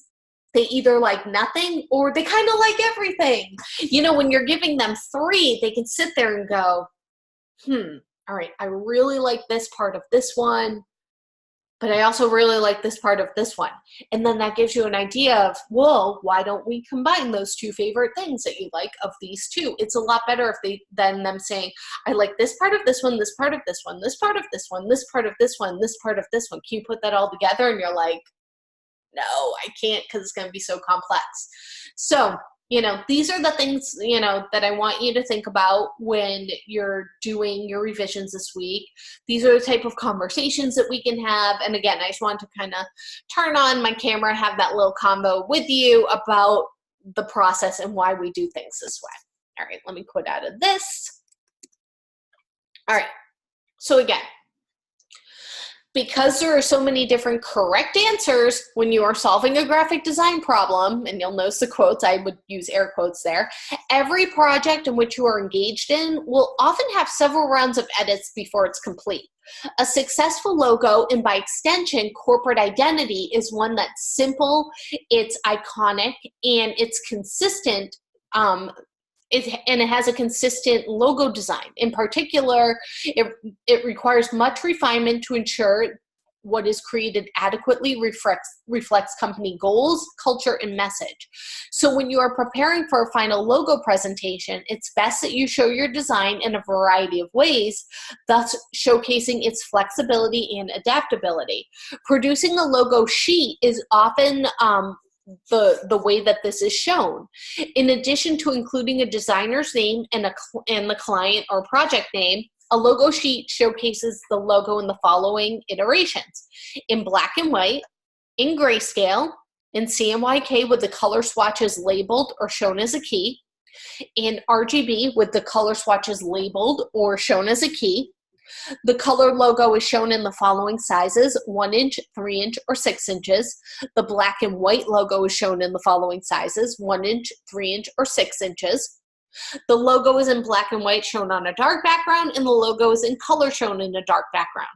S1: they either like nothing or they kind of like everything. When you're giving them 3, they can sit there and go, all right, I really like this part of this one, but I also really like this part of this one. And then that gives you an idea of, well, why don't we combine those 2 favorite things that you like of these 2? It's a lot better than them saying, I like this part of this one, this part of this one, this part of this one, this part of this one, this part of this one. Can you put that all together? And you're like, no, I can't, because it's going to be so complex. So, these are the things, that I want you to think about when you're doing your revisions this week. These are the type of conversations that we can have. And again, I just want to kind of turn on my camera, have that little convo with you about the process and why we do things this way. All right, let me quit out of this. All right, so again, because there are so many different correct answers when you are solving a graphic design problem, and you'll notice the quotes, I would use air quotes there, every project in which you are engaged in will often have several rounds of edits before it's complete. A successful logo, and by extension, corporate identity, is one that's simple, it's iconic, and it's consistent, and it has a consistent logo design. In particular, it requires much refinement to ensure what is created adequately reflects company goals, culture, and message. So when you are preparing for a final logo presentation, it's best that you show your design in a variety of ways, thus showcasing its flexibility and adaptability. Producing a logo sheet is often the way that this is shown. In addition to including a designer's name and the client or project name, a logo sheet showcases the logo in the following iterations: in black and white, in grayscale, in CMYK with the color swatches labeled or shown as a key, in RGB with the color swatches labeled or shown as a key. The color logo is shown in the following sizes: 1 inch, 3 inch, or 6 inches. The black and white logo is shown in the following sizes: 1 inch, 3 inch, or 6 inches. The logo is in black and white shown on a dark background, and the logo is in color shown in a dark background.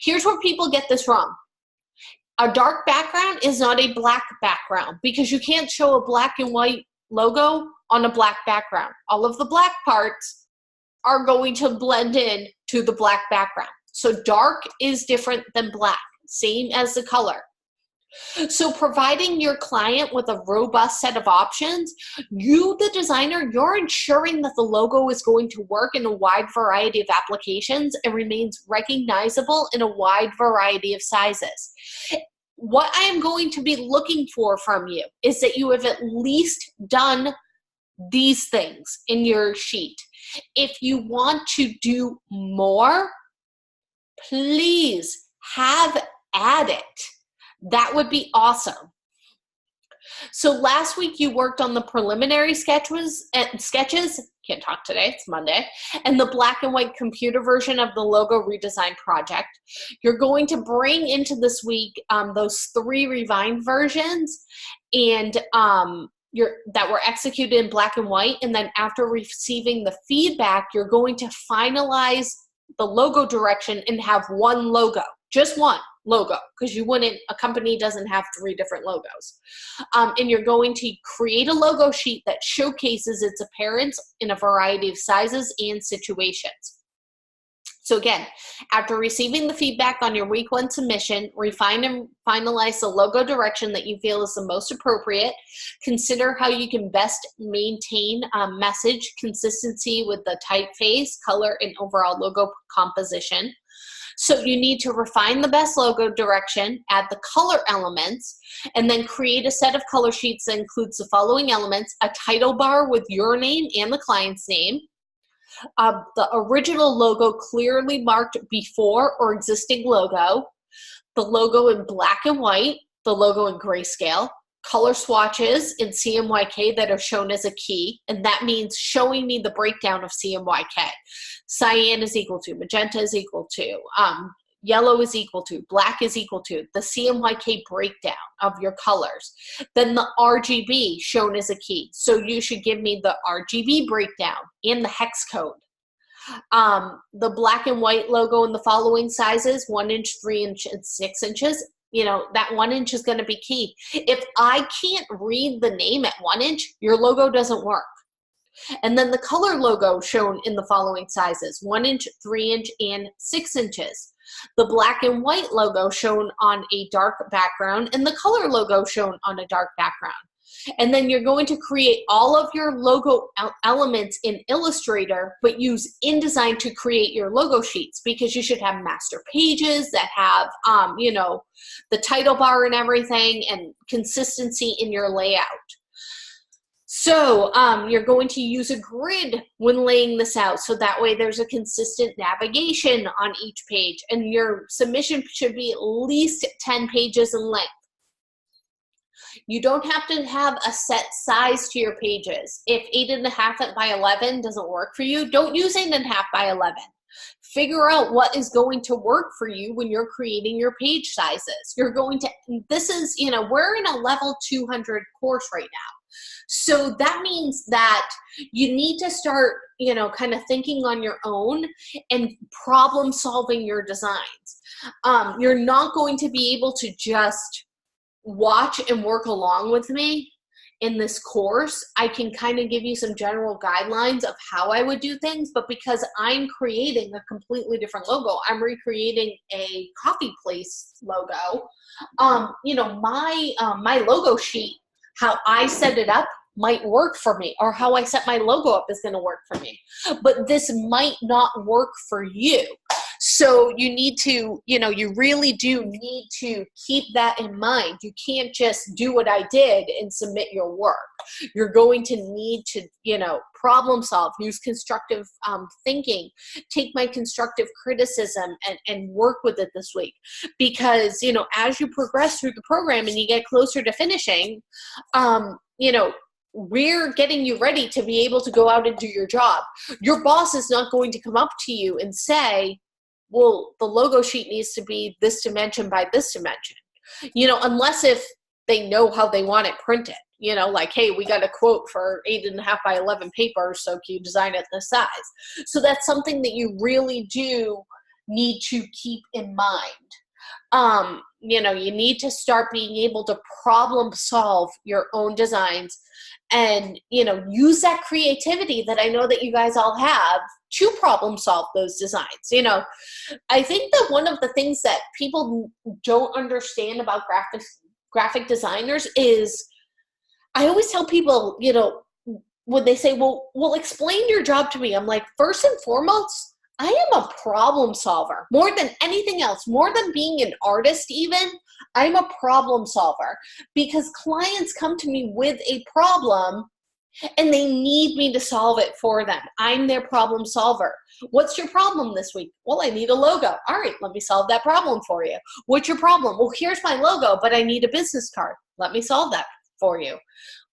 S1: Here's where people get this wrong. A dark background is not a black background, because you can't show a black and white logo on a black background. All of the black parts are going to blend in to the black background. So dark is different than black, same as the color. So providing your client with a robust set of options, you, the designer, you're ensuring that the logo is going to work in a wide variety of applications and remains recognizable in a wide variety of sizes. What I am going to be looking for from you is that you have at least done these things in your sheet. If you want to do more, please have at it. That would be awesome. So last week you worked on the preliminary sketches, can't talk today, it's Monday, and the black and white computer version of the logo redesign project. You're going to bring into this week those 3 refined versions and that were executed in black and white, and then after receiving the feedback, you're going to finalize the logo direction and have one logo, just one logo, because a company doesn't have 3 different logos. And you're going to create a logo sheet that showcases its appearance in a variety of sizes and situations. So again, after receiving the feedback on your week 1 submission, refine and finalize the logo direction that you feel is the most appropriate. Consider how you can best maintain message consistency with the typeface, color, and overall logo composition. So you need to refine the best logo direction, add the color elements, and then create a set of color sheets that includes the following elements: a title bar with your name and the client's name, the original logo clearly marked before or existing logo, the logo in black and white, the logo in grayscale, color swatches in CMYK that are shown as a key, and that means showing me the breakdown of CMYK. Cyan is equal to, magenta is equal to, yellow is equal to, black is equal to, the CMYK breakdown of your colors. Then the RGB shown as a key. So you should give me the RGB breakdown and the hex code. The black and white logo in the following sizes: 1 inch, 3 inch, and 6 inches. That 1 inch is going to be key. If I can't read the name at 1 inch, your logo doesn't work. And then the color logo shown in the following sizes: 1 inch, 3 inch, and 6 inches. The black and white logo shown on a dark background, and the color logo shown on a dark background. And then you're going to create all of your logo elements in Illustrator, but use InDesign to create your logo sheets, because you should have master pages that have, the title bar and everything, and consistency in your layout. So you're going to use a grid when laying this out, so that way there's a consistent navigation on each page, and your submission should be at least 10 pages in length. You don't have to have a set size to your pages. If 8.5 by 11 doesn't work for you, don't use 8.5 by 11. Figure out what is going to work for you when you're creating your page sizes. This is, we're in a level 200 course right now. So that means that you need to start, kind of thinking on your own and problem solving your designs. You're not going to be able to just watch and work along with me in this course. I can kind of give you some general guidelines of how I would do things, but because I'm creating a completely different logo, I'm recreating a coffee place logo, my logo sheet, how I set it up might work for me, or how I set my logo up is going to work for me, but this might not work for you. So you need to, you really do need to keep that in mind. You can't just do what I did and submit your work. You're going to need to, problem solve, use constructive thinking, take my constructive criticism and work with it this week. Because, as you progress through the program and you get closer to finishing, we're getting you ready to be able to go out and do your job. Your boss is not going to come up to you and say, well, the logo sheet needs to be this dimension by this dimension, unless if they know how they want it printed, like, hey, we got a quote for 8.5 by 11 paper, so can you design it this size? So that's something that you really do need to keep in mind. You need to start being able to problem solve your own designs and, use that creativity that I know that you guys all have to problem solve those designs. I think that one of the things that people don't understand about graphic designers is, I always tell people, you know, when they say, well, explain your job to me. I'm like, first and foremost, I am a problem solver more than anything else, more than being an artist even. I'm a problem solver because clients come to me with a problem and they need me to solve it for them. I'm their problem solver. What's your problem this week? Well, I need a logo. All right, let me solve that problem for you. What's your problem? Well, here's my logo, but I need a business card. Let me solve that for you.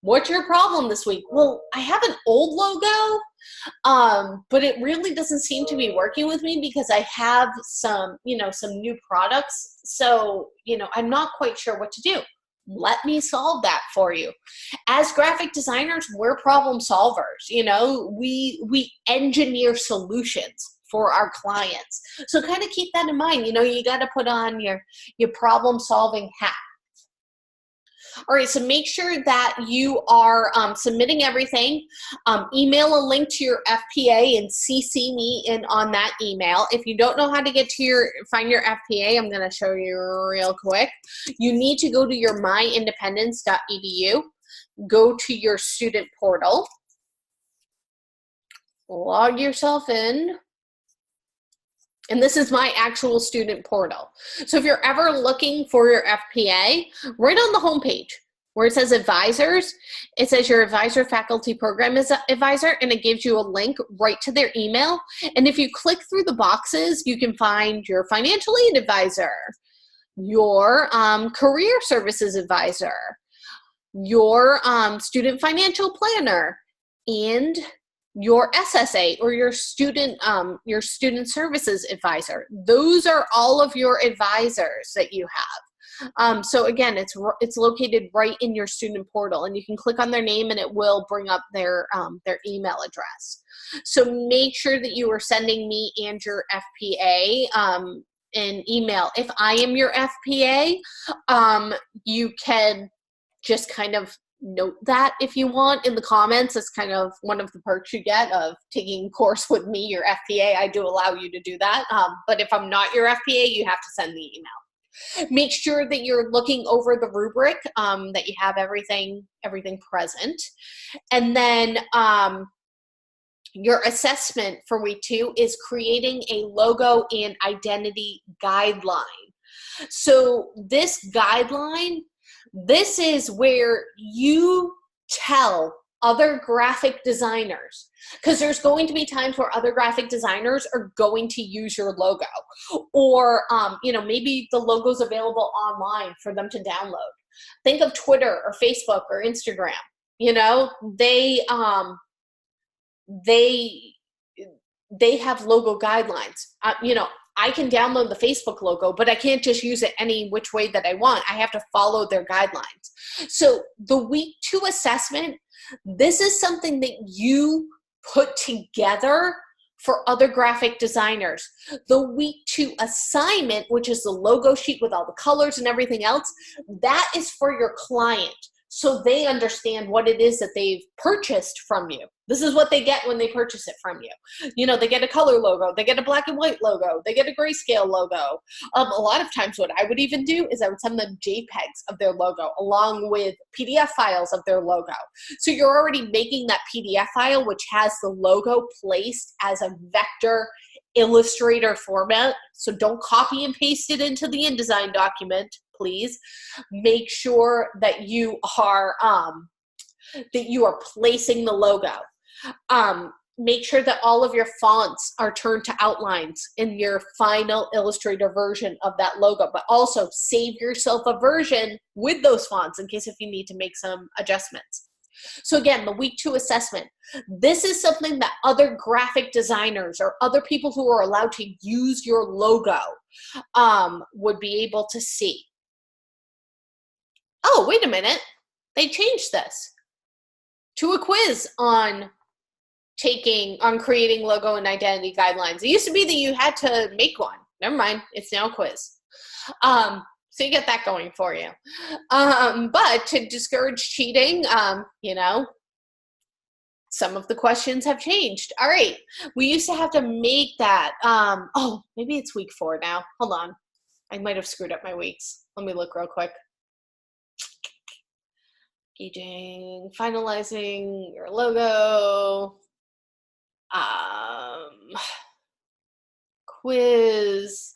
S1: What's your problem this week? Well, I have an old logo, but it really doesn't seem to be working with me because I have some, you know, some new products. So, you know, I'm not quite sure what to do. Let me solve that for you. As graphic designers, we're problem solvers. You know, we engineer solutions for our clients. So kind of keep that in mind. You know, you got to put on your problem solving hat. All right, so make sure that you are submitting everything. Email a link to your FPA and CC me in on that email. If you don't know how to get to find your FPA, I'm going to show you real quick. You need to go to your myindependence.edu, go to your student portal, log yourself in. And this is my actual student portal. So if you're ever looking for your FPA, right on the homepage where it says advisors, it says your advisor faculty program is advisor, and it gives you a link right to their email. And if you click through the boxes, you can find your financial aid advisor, your career services advisor, your student financial planner, and your SSA or your student services advisor. Those are all of your advisors that you have. So again, it's located right in your student portal, and you can click on their name and it will bring up their email address. So make sure that you are sending me and your FPA an email. If I am your FPA, you can just kind of note that if you want in the comments. It's kind of one of the perks you get of taking a course with me, your FPA. I do allow you to do that. But if I'm not your FPA, you have to send the email. Make sure that you're looking over the rubric, that you have everything present. And then your assessment for week 2 is creating a logo and identity guideline. So this guideline, this is where you tell other graphic designers, because there's going to be times where other graphic designers are going to use your logo, or you know, maybe the logo's available online for them to download. Think of Twitter or Facebook or Instagram. You know, they have logo guidelines. You know, I can download the Facebook logo, but I can't just use it any which way that I want. I have to follow their guidelines. So the week 2 assessment, this is something that you put together for other graphic designers. The week 2 assignment, which is the logo sheet with all the colors and everything else, that is for your client, so they understand what it is that they've purchased from you. This is what they get when they purchase it from you. You know, they get a color logo, they get a black and white logo, they get a grayscale logo. A lot of times what I would even do is I would send them JPEGs of their logo along with PDF files of their logo. So you're already making that PDF file, which has the logo placed as a vector Illustrator format. So don't copy and paste it into the InDesign document, please. Make sure that you are placing the logo. Make sure that all of your fonts are turned to outlines in your final Illustrator version of that logo, but also save yourself a version with those fonts in case if you need to make some adjustments. So again, the week 2 assessment, this is something that other graphic designers or other people who are allowed to use your logo would be able to see. Oh, wait a minute. They changed this to a quiz on creating logo and identity guidelines. It used to be that you had to make one. Never mind. It's now a quiz. So you get that going for you. But to discourage cheating, you know, some of the questions have changed. All right. We used to have to make that. Oh, maybe it's week 4 now. Hold on. I might have screwed up my weeks. Let me look real quick. Engaging, finalizing your logo, quiz,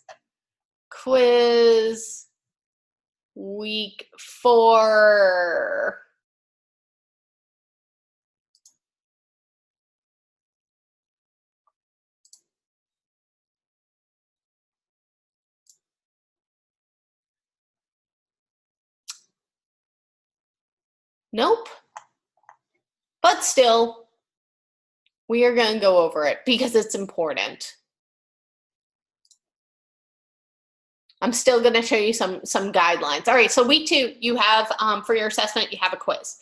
S1: week 4. Nope. But still, we are going to go over it because it's important. I'm still going to show you some guidelines. All right, so week 2, you have, for your assessment, you have a quiz.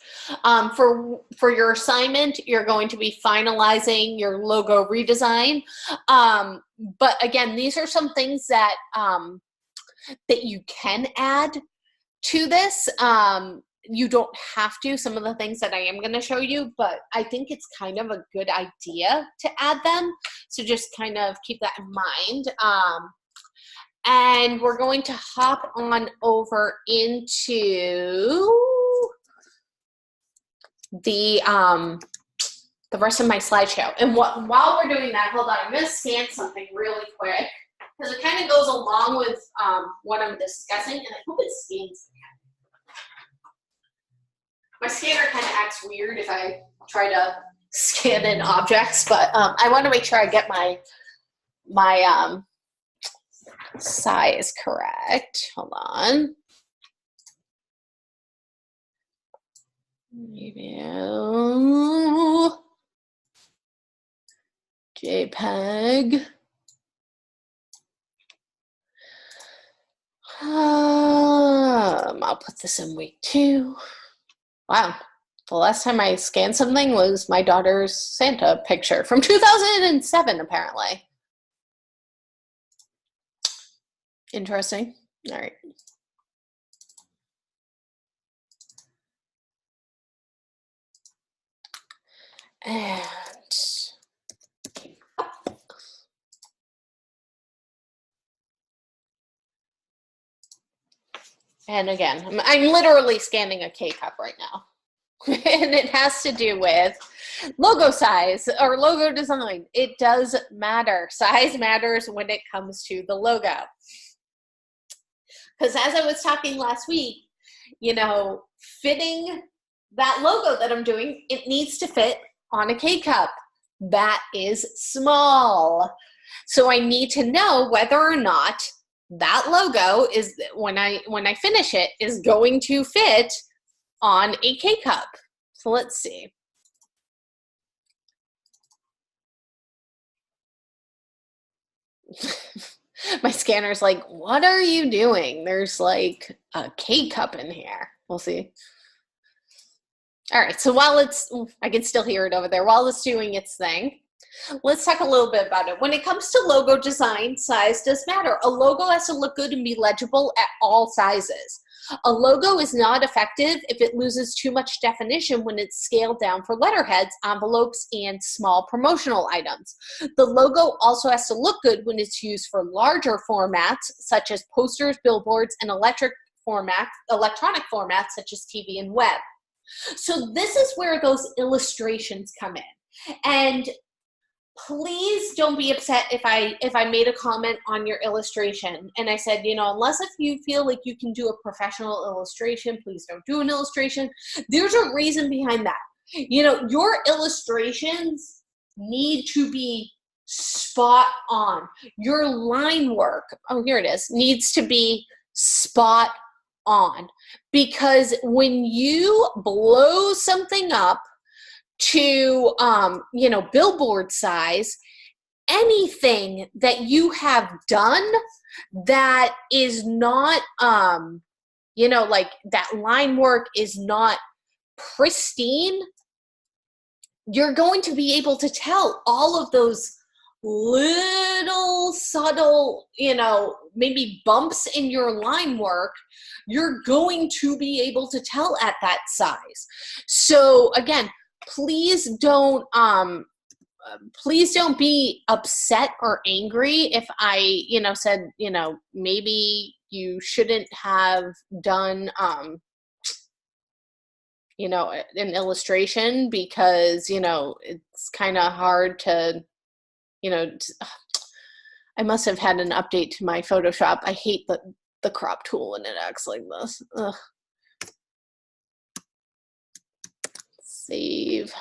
S1: For your assignment, you're going to be finalizing your logo redesign. But again, these are some things that, that you can add to this. You don't have to, some of the things that I am going to show you, but I think it's kind of a good idea to add them. So just kind of keep that in mind. And we're going to hop on over into the rest of my slideshow. And while we're doing that, hold on, I'm going to scan something really quick because it kind of goes along with what I'm discussing, and I hope it scans. My scanner kind of acts weird if I try to scan in objects, but I want to make sure I get my size correct. Hold on. Review. JPEG. I'll put this in week 2. Wow. The last time I scanned something was my daughter's Santa picture from 2007, apparently. Interesting. All right. And again, I'm literally scanning a K-cup right now. And it has to do with logo size or logo design. It does matter. Size matters when it comes to the logo. Because as I was talking last week, you know, fitting that logo that I'm doing, it needs to fit on a K-cup. That is small. So I need to know whether or not that logo is, when I finish it, is going to fit on a K-cup. So let's see. My scanner's like, what are you doing? There's like a K-cup in here. We'll see. All right, so while it's, I can still hear it over there, while it's doing its thing, let's talk a little bit about it. When it comes to logo design, size does matter. A logo has to look good and be legible at all sizes. A logo is not effective if it loses too much definition when it's scaled down for letterheads, envelopes, and small promotional items. The logo also has to look good when it's used for larger formats, such as posters, billboards, and electronic formats, such as TV and web. So this is where those illustrations come in. And please don't be upset if I made a comment on your illustration and I said, you know, unless if you feel like you can do a professional illustration, please don't do an illustration. There's a reason behind that. You know, your illustrations need to be spot on. Your line work, oh, here it is, needs to be spot on. Because when you blow something up to, you know, billboard size, anything that you have done that is not, you know, like that line work is not pristine, you're going to be able to tell all of those little subtle, you know, maybe bumps in your line work, you're going to be able to tell at that size. So again, please don't be upset or angry if I, you know, said, you know, maybe you shouldn't have done, you know, an illustration because, you know, it's kind of hard to, you know, I must have had an update to my Photoshop. I hate the crop tool when it acts like this. Ugh. Save.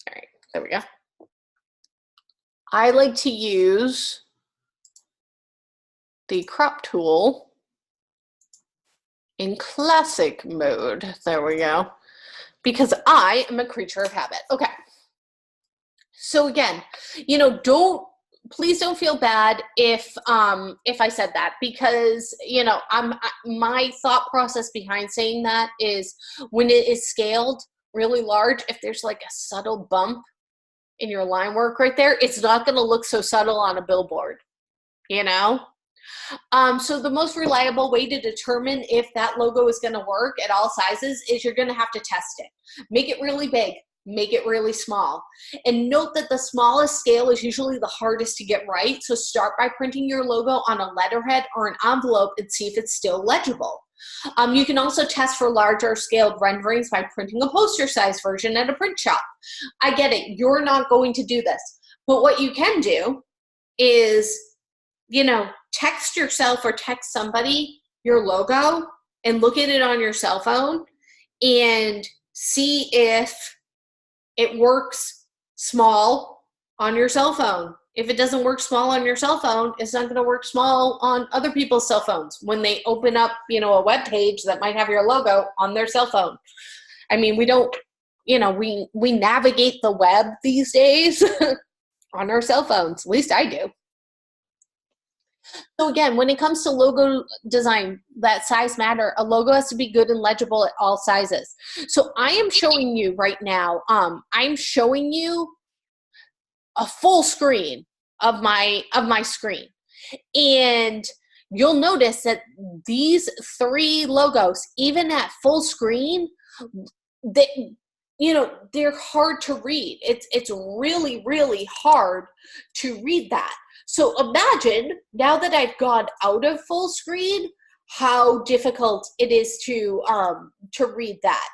S1: All right, there we go. I like to use the crop tool in classic mode. There we go. Because I am a creature of habit. Okay. So again, you know, please don't feel bad if I said that, because, you know, my thought process behind saying that is when it is scaled really large, if there's like a subtle bump in your line work right there, it's not going to look so subtle on a billboard, you know? So the most reliable way to determine if that logo is going to work at all sizes is you're going to have to test it. Make it really big, make it really small. And note that the smallest scale is usually the hardest to get right. So start by printing your logo on a letterhead or an envelope and see if it's still legible. You can also test for larger scaled renderings by printing a poster size version at a print shop. I get it, you're not going to do this. But what you can do is, you know, text yourself or text somebody your logo and look at it on your cell phone and see if it works small on your cell phone. If it doesn't work small on your cell phone, it's not going to work small on other people's cell phones when they open up, you know, a web page that might have your logo on their cell phone. I mean, we don't, you know, we navigate the web these days on our cell phones. At least I do. So again, when it comes to logo design, that size matter, a logo has to be good and legible at all sizes. So I am showing you right now, I'm showing you a full screen of my screen. And you'll notice that these 3 logos, even at full screen, they, you know, they're hard to read. It's really, really hard to read that. So imagine now that I've gone out of full screen, how difficult it is to read that.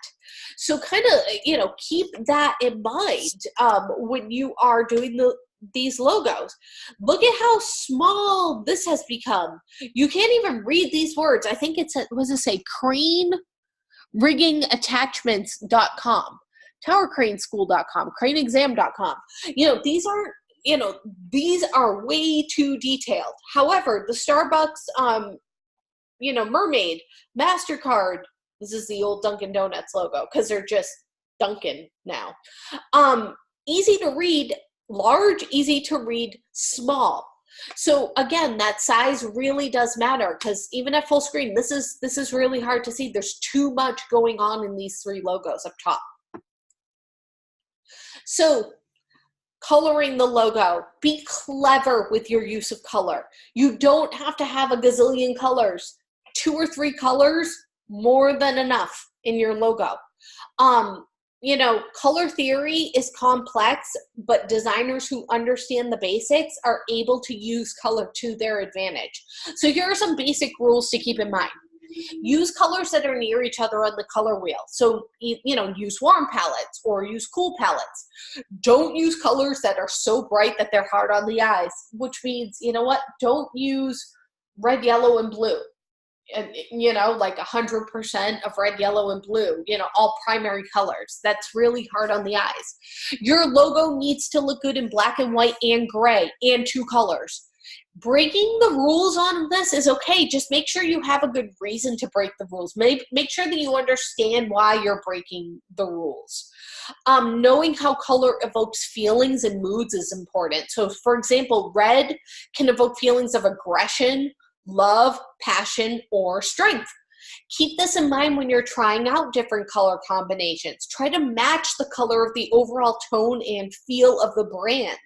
S1: So kind of, you know, keep that in mind when you are doing these logos. Look at how small this has become. You can't even read these words. I think it's at, what does it say? craneriggingattachments.com, towercraneschool.com, craneexam.com. You know, these aren't, you know, these are way too detailed. However, the Starbucks, you know, Mermaid, MasterCard, this is the old Dunkin' Donuts logo because they're just Dunkin' now. Easy to read, large, easy to read, small. So again, that size really does matter because even at full screen, this is really hard to see. There's too much going on in these 3 logos up top. So coloring the logo, be clever with your use of color. You don't have to have a gazillion colors. 2 or 3 colors, more than enough in your logo. You know, color theory is complex, but designers who understand the basics are able to use color to their advantage. So here are some basic rules to keep in mind. Use colors that are near each other on the color wheel. So, you know, use warm palettes or use cool palettes. Don't use colors that are so bright that they're hard on the eyes, which means, you know what, don't use red, yellow, and blue. And, you know, like 100% of red, yellow, and blue, you know, all primary colors. That's really hard on the eyes. Your logo needs to look good in black and white and gray and 2 colors. Breaking the rules on this is okay. Just make sure you have a good reason to break the rules. Make sure that you understand why you're breaking the rules. Knowing how color evokes feelings and moods is important. So, for example, red can evoke feelings of aggression, love, passion, or strength. Keep this in mind when you're trying out different color combinations. Try to match the color of the overall tone and feel of the brand.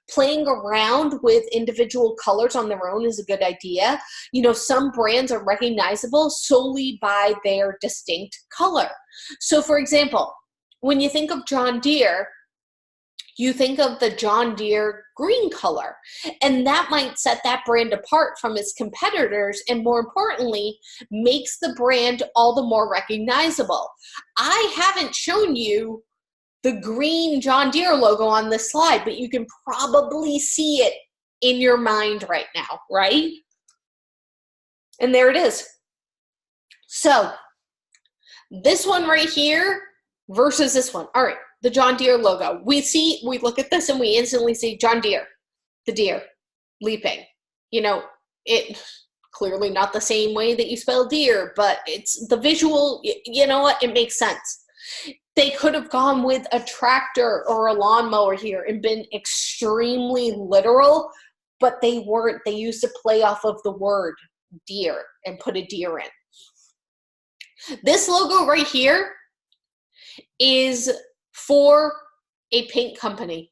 S1: Playing around with individual colors on their own is a good idea. You know, some brands are recognizable solely by their distinct color. So, for example, when you think of John Deere, You think of the John Deere green color, and that might set that brand apart from its competitors, and more importantly, makes the brand all the more recognizable. I haven't shown you the green John Deere logo on this slide, but you can probably see it in your mind right now, right? And there it is. So this one right here versus this one. All right, the John Deere logo. We look at this and we instantly see John Deere, the deer, leaping. You know, it clearly not the same way that you spell deer, but it's the visual, you know what, it makes sense. They could have gone with a tractor or a lawnmower here and been extremely literal, but they weren't. They used to play off of the word deer and put a deer in. This logo right here is for a paint company.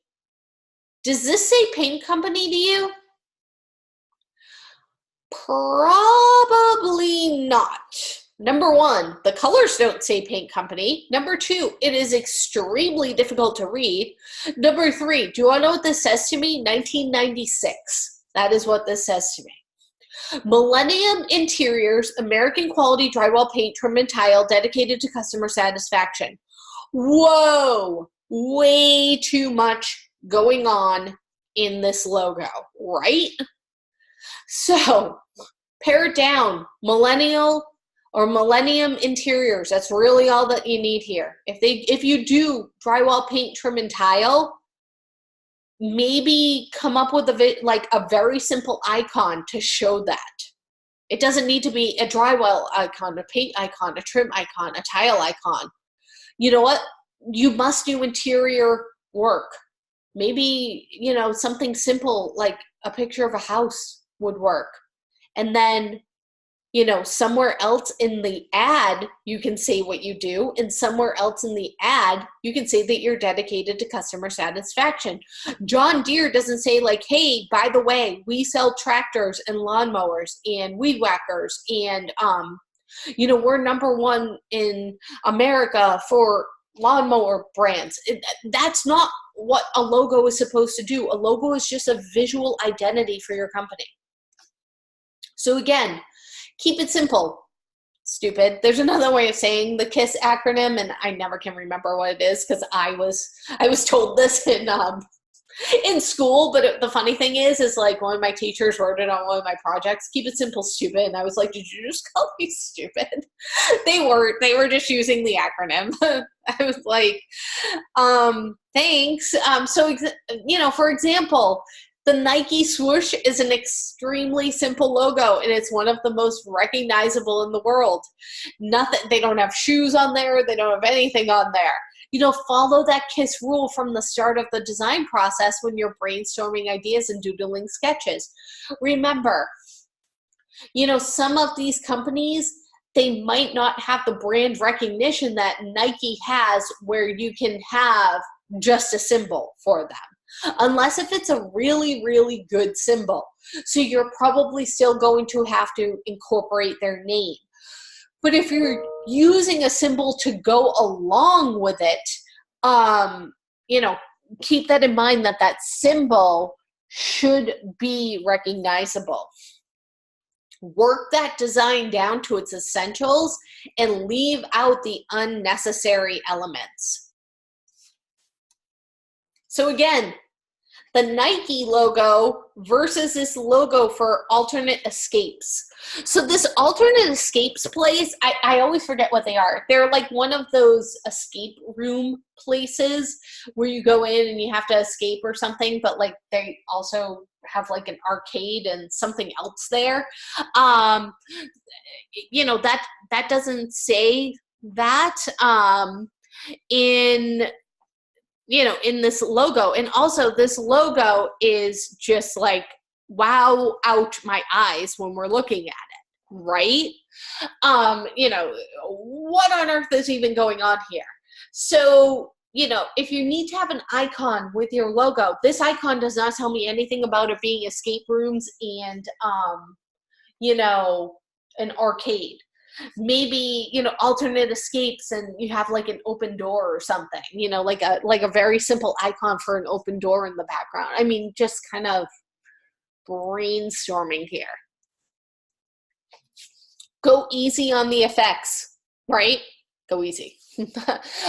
S1: Does this say paint company to you? Probably not. Number one, the colors don't say paint company. Number two, it is extremely difficult to read. Number three, do you want to know what this says to me? 1996. That is what this says to me. Millennium Interiors, American quality drywall paint, trim, and tile dedicated to customer satisfaction. Whoa, way too much going on in this logo, right? So, pare it down. Millennium Interiors. That's really all that you need here. If you do drywall, paint, trim, and tile, maybe come up with a very simple icon to show that. It doesn't need to be a drywall icon, a paint icon, a trim icon, a tile icon. You know what? You must do interior work. Maybe, you know, something simple like a picture of a house would work. And then, you know, somewhere else in the ad, you can say what you do, and somewhere else in the ad, you can say that you're dedicated to customer satisfaction. John Deere doesn't say like, hey, by the way, we sell tractors and lawnmowers and weed whackers, and, you know, we're number one in America for lawnmower brands. That's not what a logo is supposed to do. A logo is just a visual identity for your company. So again, keep it simple, stupid. There's another way of saying the KISS acronym, and I never can remember what it is because I was told this in school. But the funny thing is like one of my teachers wrote it on one of my projects. Keep it simple, stupid. And I was like, did you just call me stupid? They were just using the acronym. I was like, thanks. So you know, for example, the Nike swoosh is an extremely simple logo, and it's one of the most recognizable in the world. They don't have shoes on there. They don't have anything on there. You know, follow that KISS rule from the start of the design process when you're brainstorming ideas and doodling sketches. Remember, you know, some of these companies, they might not have the brand recognition that Nike has where you can have just a symbol for them. Unless if it's a really, really good symbol. So you're probably still going to have to incorporate their name. But if you're using a symbol to go along with it, you know, keep that in mind that symbol should be recognizable. Work that design down to its essentials and leave out the unnecessary elements. So again, the Nike logo versus this logo for alternate escapes. So this alternate escapes place, I always forget what they are. They're like one of those escape room places where you go in and you have to escape or something, but like they also have like an arcade and something else there. You know, that doesn't say that in this logo. And also this logo is just like, wow, out my eyes when we're looking at it, right? You know, what on earth is even going on here? So, you know, if you need to have an icon with your logo, this icon does not tell me anything about it being escape rooms and, you know, an arcade. Maybe, you know, alternate escapes and you have like an open door or something, you know, like a very simple icon for an open door in the background. I mean, just kind of brainstorming here. Go easy on the effects, right? Go easy.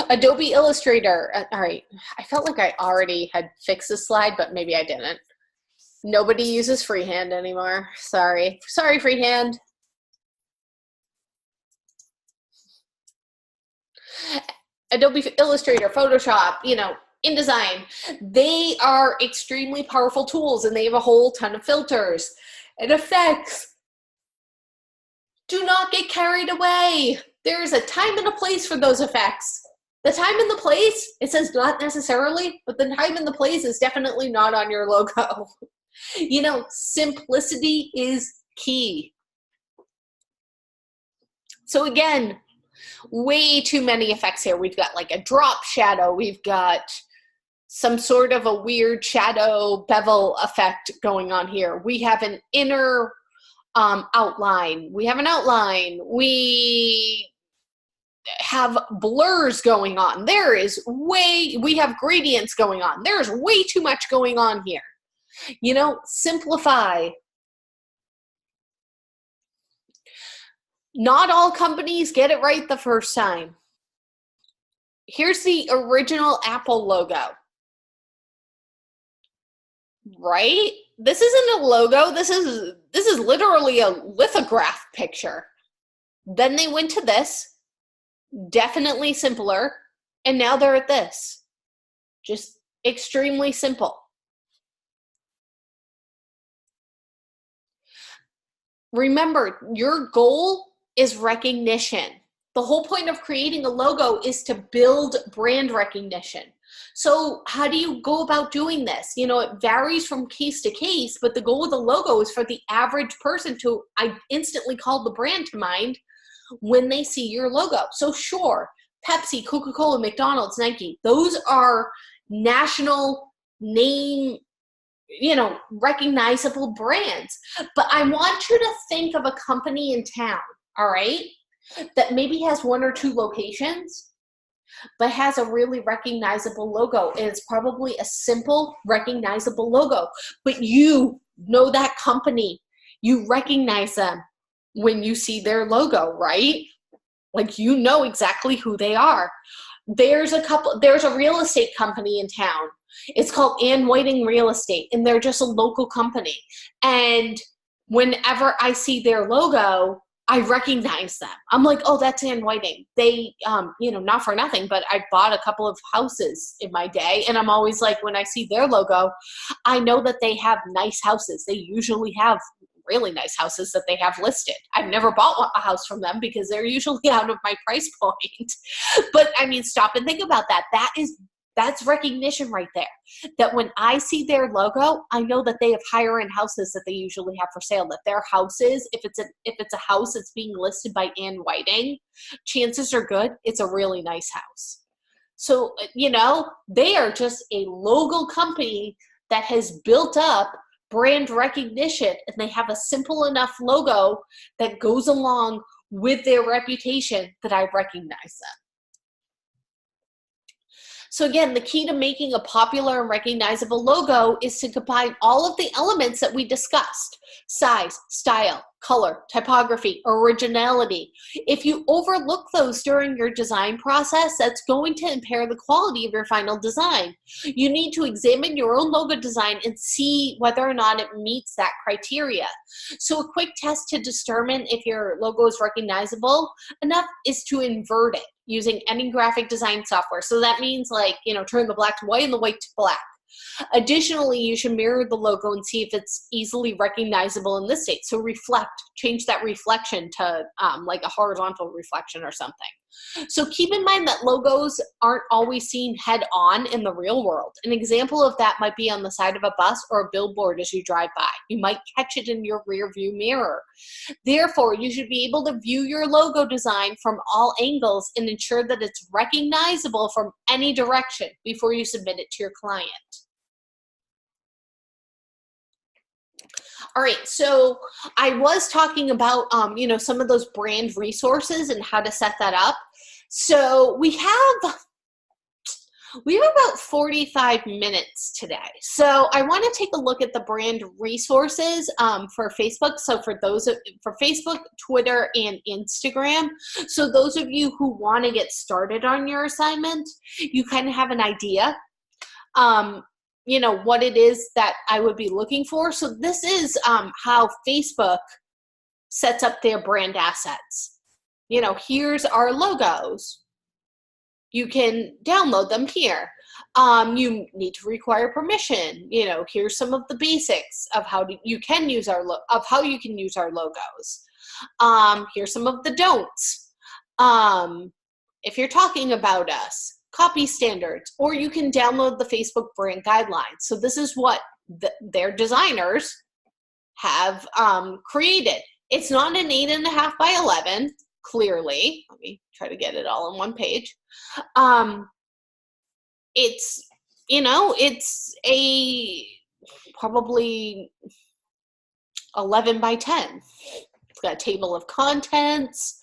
S1: Adobe Illustrator. All right. I felt like I already had fixed this slide, but maybe I didn't. Nobody uses freehand anymore. Sorry. Sorry, freehand. Adobe Illustrator, Photoshop, you know, InDesign, they are extremely powerful tools and they have a whole ton of filters and effects. Do not get carried away. There is a time and a place for those effects. The time and the place, it says not necessarily, but the time and the place is definitely not on your logo. You know, simplicity is key. So again, way too many effects here. We've got like a drop shadow. We've got some sort of a weird shadow bevel effect going on here. We have an inner outline. We have an outline. We have blurs going on. We have gradients going on. There's way too much going on here. You know, simplify. Not all companies get it right the first time. Here's the original Apple logo. Right? This isn't a logo. This is literally a lithograph picture. Then they went to this, definitely simpler, and now they're at this. Just extremely simple. Remember, your goal is recognition. The whole point of creating a logo is to build brand recognition. So how do you go about doing this? You know, it varies from case to case, but the goal of the logo is for the average person to instantly call the brand to mind when they see your logo. So sure, Pepsi, Coca-Cola, McDonald's, Nike, those are national name, you know, recognizable brands. But I want you to think of a company in town, all right, that maybe has one or two locations, but has a really recognizable logo. And it's probably a simple, recognizable logo. But you know that company. You recognize them when you see their logo, right? Like, you know exactly who they are. There's a real estate company in town. It's called Ann Whiting Real Estate, and they're just a local company. And whenever I see their logo, I recognize them. I'm like, oh, that's Ann Whiting. They, you know, not for nothing, but I bought a couple of houses in my day, and I'm always like, when I see their logo, I know that they have nice houses. They usually have really nice houses that they have listed. I've never bought a house from them because they're usually out of my price point. But I mean, stop and think about that. That's recognition right there. That when I see their logo, I know that they have higher end houses that they usually have for sale. That their houses, if it's a house that's being listed by Ann Whiting, chances are good it's a really nice house. So, you know, they are just a local company that has built up brand recognition, and they have a simple enough logo that goes along with their reputation that I recognize them. So again, the key to making a popular and recognizable logo is to combine all of the elements that we discussed: size, style, color, typography, originality. If you overlook those during your design process, that's going to impair the quality of your final design. You need to examine your own logo design and see whether or not it meets that criteria. So a quick test to determine if your logo is recognizable enough is to invert it using any graphic design software. So that means, like, you know, turn the black to white and the white to black. Additionally, you should mirror the logo and see if it's easily recognizable in this state. So change that reflection to like a horizontal reflection or something. So keep in mind that logos aren't always seen head on in the real world. An example of that might be on the side of a bus or a billboard as you drive by. You might catch it in your rear view mirror. Therefore, you should be able to view your logo design from all angles and ensure that it's recognizable from any direction before you submit it to your client. All right, so I was talking about, some of those brand resources and how to set that up. So we have about 45 minutes today. So I want to take a look at the brand resources for Facebook. So for Facebook, Twitter, and Instagram. So those of you who want to get started on your assignment, you kind of have an idea, what it is that I would be looking for. So this is how Facebook sets up their brand assets. Here's our logos. You can download them here. You need to require permission. Here's some of the basics of how you can use our logos. Here's some of the don'ts. If you're talking about us, copy standards, or you can download the Facebook brand guidelines. So this is what their designers have created. It's not an 8.5 by 11. Clearly, let me try to get it all on one page. It's a probably 11 by 10. It's got a table of contents.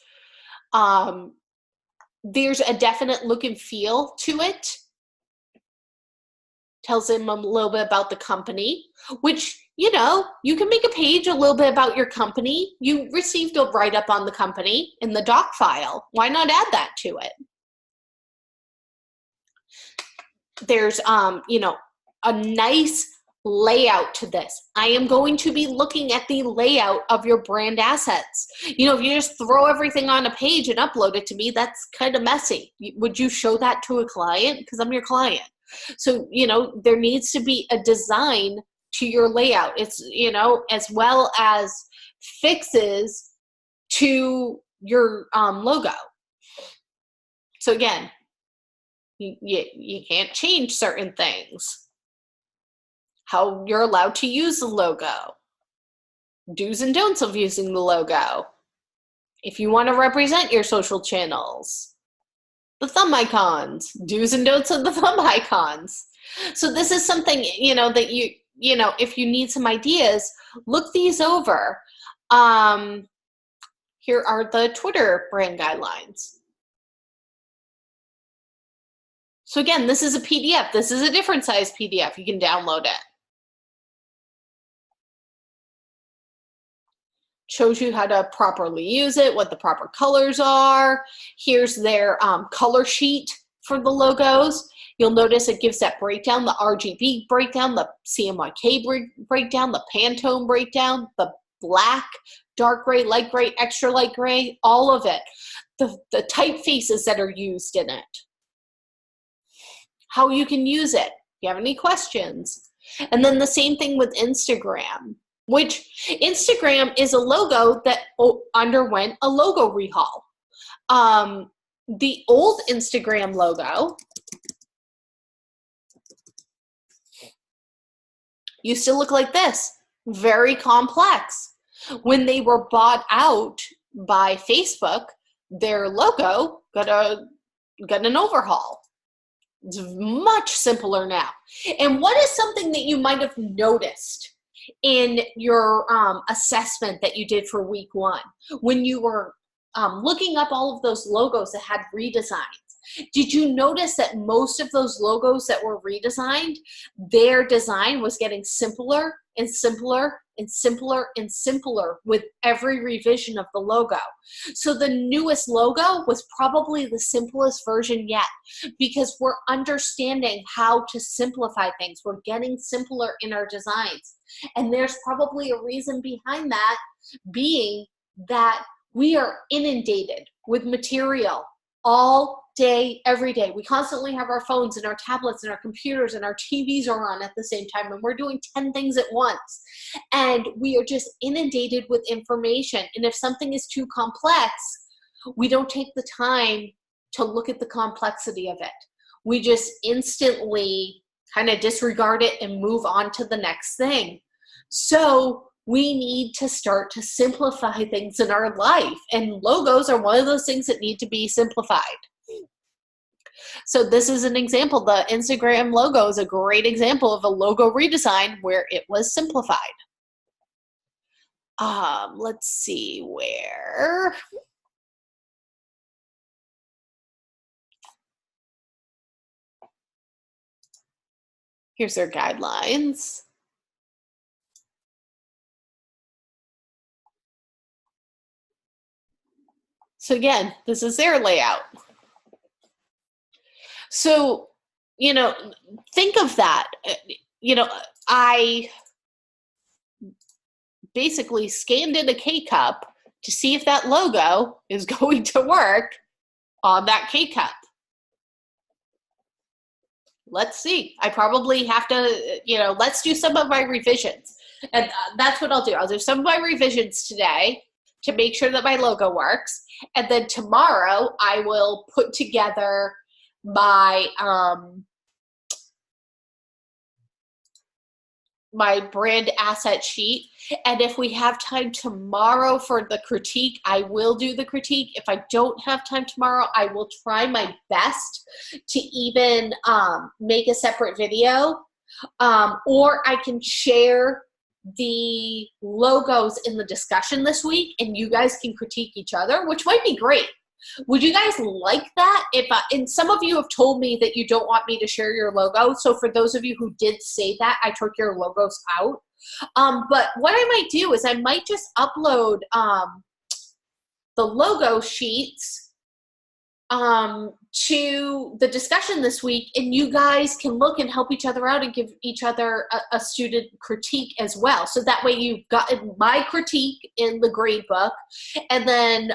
S1: There's a definite look and feel to it. Tells them a little bit about the company, which, you can make a page a little bit about your company. You received a write-up on the company in the doc file. Why not add that to it? There's, a nice layout to this. I am going to be looking at the layout of your brand assets. If you just throw everything on a page and upload it to me, that's kind of messy. Would you show that to a client? Because I'm your client. So, there needs to be a design to your layout. It's, as well as fixes to your logo. So again, you can't change certain things. How you're allowed to use the logo. Do's and don'ts of using the logo. If you want to represent your social channels. The thumb icons, do's and don'ts of the thumb icons. So this is something, that if you need some ideas, look these over. Here are the Twitter brand guidelines. So again, this is a PDF. This is a different size PDF. You can download it. Shows you how to properly use it, what the proper colors are. Here's their color sheet for the logos. You'll notice it gives that breakdown, the RGB breakdown, the CMYK breakdown, the Pantone breakdown, the black, dark gray, light gray, extra light gray, all of it. The typefaces that are used in it. How you can use it. If you have any questions. And then the same thing with Instagram. Which Instagram is a logo that underwent a logo rehaul. The old Instagram logo used to look like this, very complex. When they were bought out by Facebook, their logo got an overhaul. It's much simpler now. And what is something that you might have noticed in your assessment that you did for week 1 when you were looking up all of those logos that had redesigns? Did you notice that most of those logos that were redesigned, their design was getting simpler and simpler and simpler and simpler with every revision of the logo? So the newest logo was probably the simplest version yet, because we're understanding how to simplify things. We're getting simpler in our designs. And there's probably a reason behind that, being that we are inundated with material all day, every day. We constantly have our phones and our tablets and our computers and our TVs are on at the same time, and we're doing 10 things at once. And we are just inundated with information. And if something is too complex, we don't take the time to look at the complexity of it. We just instantly kind of disregard it and move on to the next thing. So we need to start to simplify things in our life, and logos are one of those things that need to be simplified. So this is an example. The Instagram logo is a great example of a logo redesign where it was simplified. Let's see where. Here's their guidelines. So again, this is their layout. So, you know, think of that. You know, I basically scanned in a K-cup to see if that logo is going to work on that K-cup. Let's see. I probably have to, let's do some of my revisions. And that's what I'll do. I'll do some of my revisions today to make sure that my logo works. And then tomorrow I will put together my my brand asset sheet. And if we have time tomorrow for the critique, I will do the critique. If I don't have time tomorrow, I will try my best to even make a separate video, or I can share the logos in the discussion this week and you guys can critique each other, which might be great. Would you guys like that? And some of you have told me that you don't want me to share your logo. So for those of you who did say that, I took your logos out. But what I might do is I might just upload the logo sheets to the discussion this week, and you guys can look and help each other out and give each other a student critique as well. So that way you've gotten my critique in the grade book, and then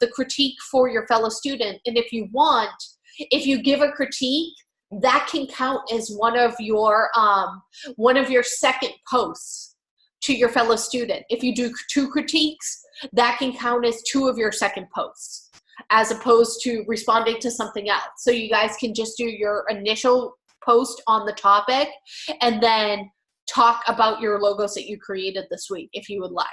S1: the critique for your fellow student. And if you want, if you give a critique, that can count as one of your second posts to your fellow student. If you do 2 critiques, that can count as 2 of your second posts, as opposed to responding to something else. So you guys can just do your initial post on the topic and then talk about your logos that you created this week if you would like.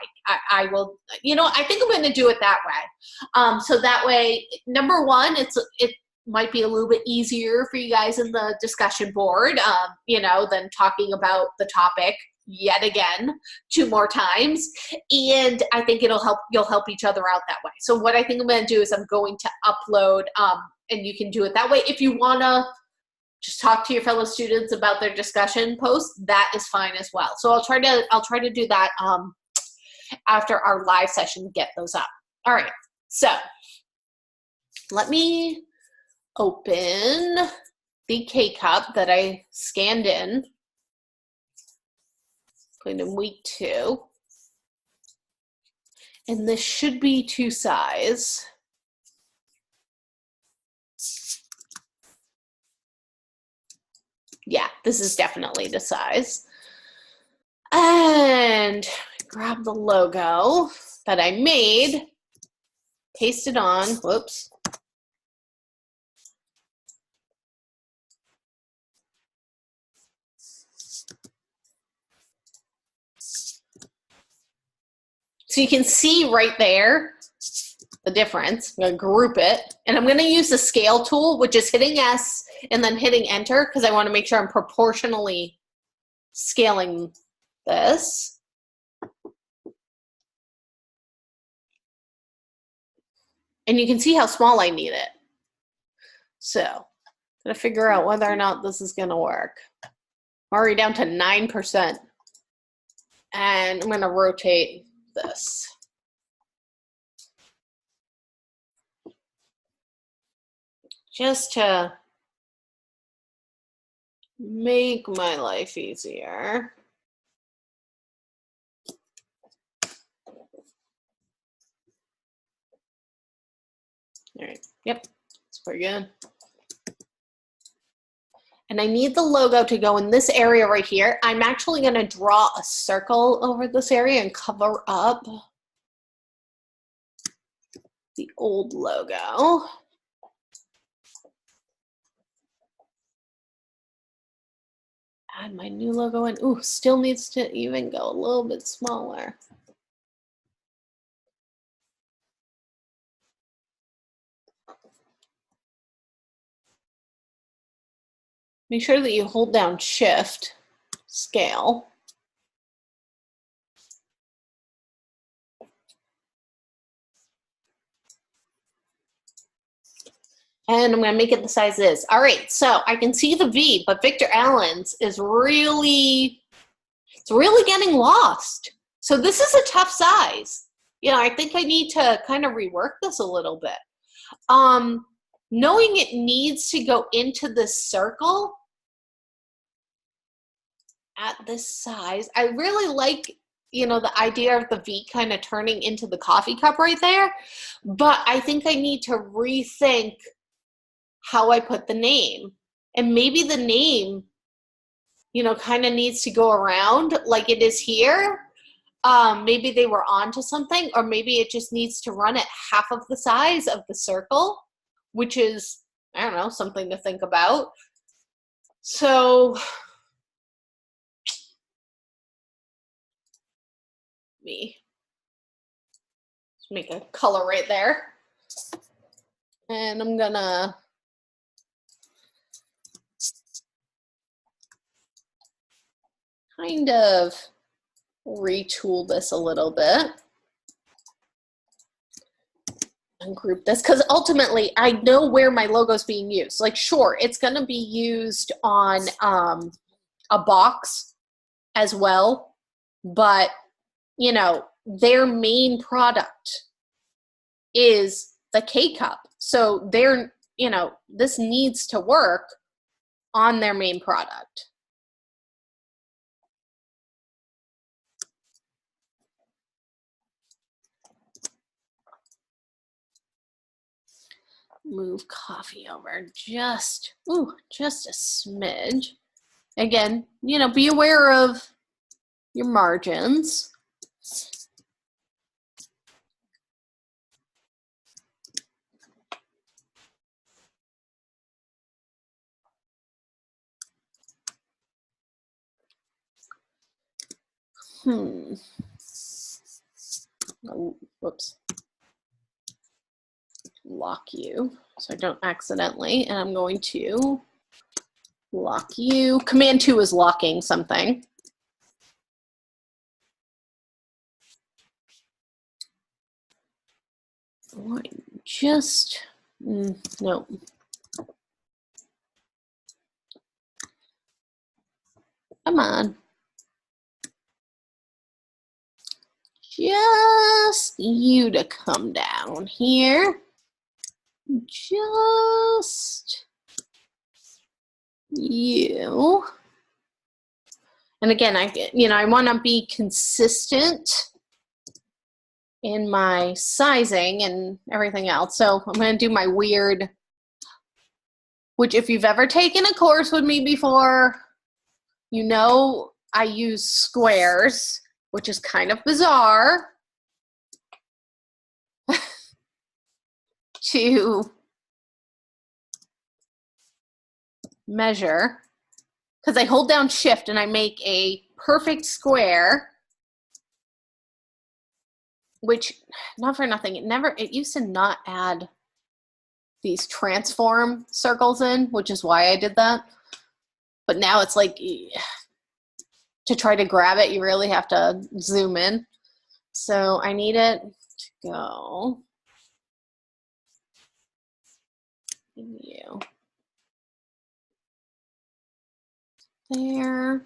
S1: I will, I think I'm going to do it that way. So that way, number one, it might be a little bit easier for you guys in the discussion board, than talking about the topic yet again 2 more times. And I think you'll help each other out that way. So what I think I'm going to do is I'm going to upload, and you can do it that way. If you want to just talk to your fellow students about their discussion posts, that is fine as well. So I'll try to do that after our live session, get those up. All right, so let me open the K-cup that I scanned in. Put in week 2. And this should be 2 size. Yeah, this is definitely the size. And grab the logo that I made, paste it on, whoops. So you can see right there the difference. I'm going to group it. And I'm going to use the scale tool, which is hitting S and then hitting enter, because I want to make sure I'm proportionally scaling this. And you can see how small I need it. So I'm going to figure out whether or not this is going to work. I'm already down to 9%. And I'm going to rotate this. Just to make my life easier. All right, yep, that's pretty good. And I need the logo to go in this area right here. I'm actually going to draw a circle over this area and cover up the old logo. Add my new logo in. Ooh, still needs to even go a little bit smaller. Make sure that you hold down Shift, scale. And I'm going to make it the size it is. All right, so I can see the V, but Victor Allen's is really, it's really getting lost. So this is a tough size. You know, I think I need to kind of rework this a little bit. Knowing it needs to go into this circle at this size, I really like, you know, the idea of the V kind of turning into the coffee cup right there. But I think I need to rethink how I put the name. And maybe the name, you know, kind of needs to go around like it is here. Maybe they were onto something, or maybe it just needs to run at half of the size of the circle, which is, I don't know, something to think about. So, me make a color right there. And I'm gonna kind of retool this a little bit and group this, because ultimately I know where my logo is being used. Like, sure, it's going to be used on a box as well, but you know, their main product is the K-cup. So they're, you know, this needs to work on their main product. Move coffee over just a smidge. Again, you know, be aware of your margins. Oh, whoops. Lock you so I don't accidentally, and I'm going to lock you. Command 2 is locking something. Just, no. Come on. Just you to come down here. Just you. And again, I want to be consistent in my sizing and everything else. So I'm going to do my weird, which if you've ever taken a course with me before, you know I use squares, which is kind of bizarre, to measure, because I hold down shift and I make a perfect square, which, not for nothing, it used to not add these transform circles in, which is why I did that. But now it's like, to try to grab it, you really have to zoom in. So I need it to go. You. There.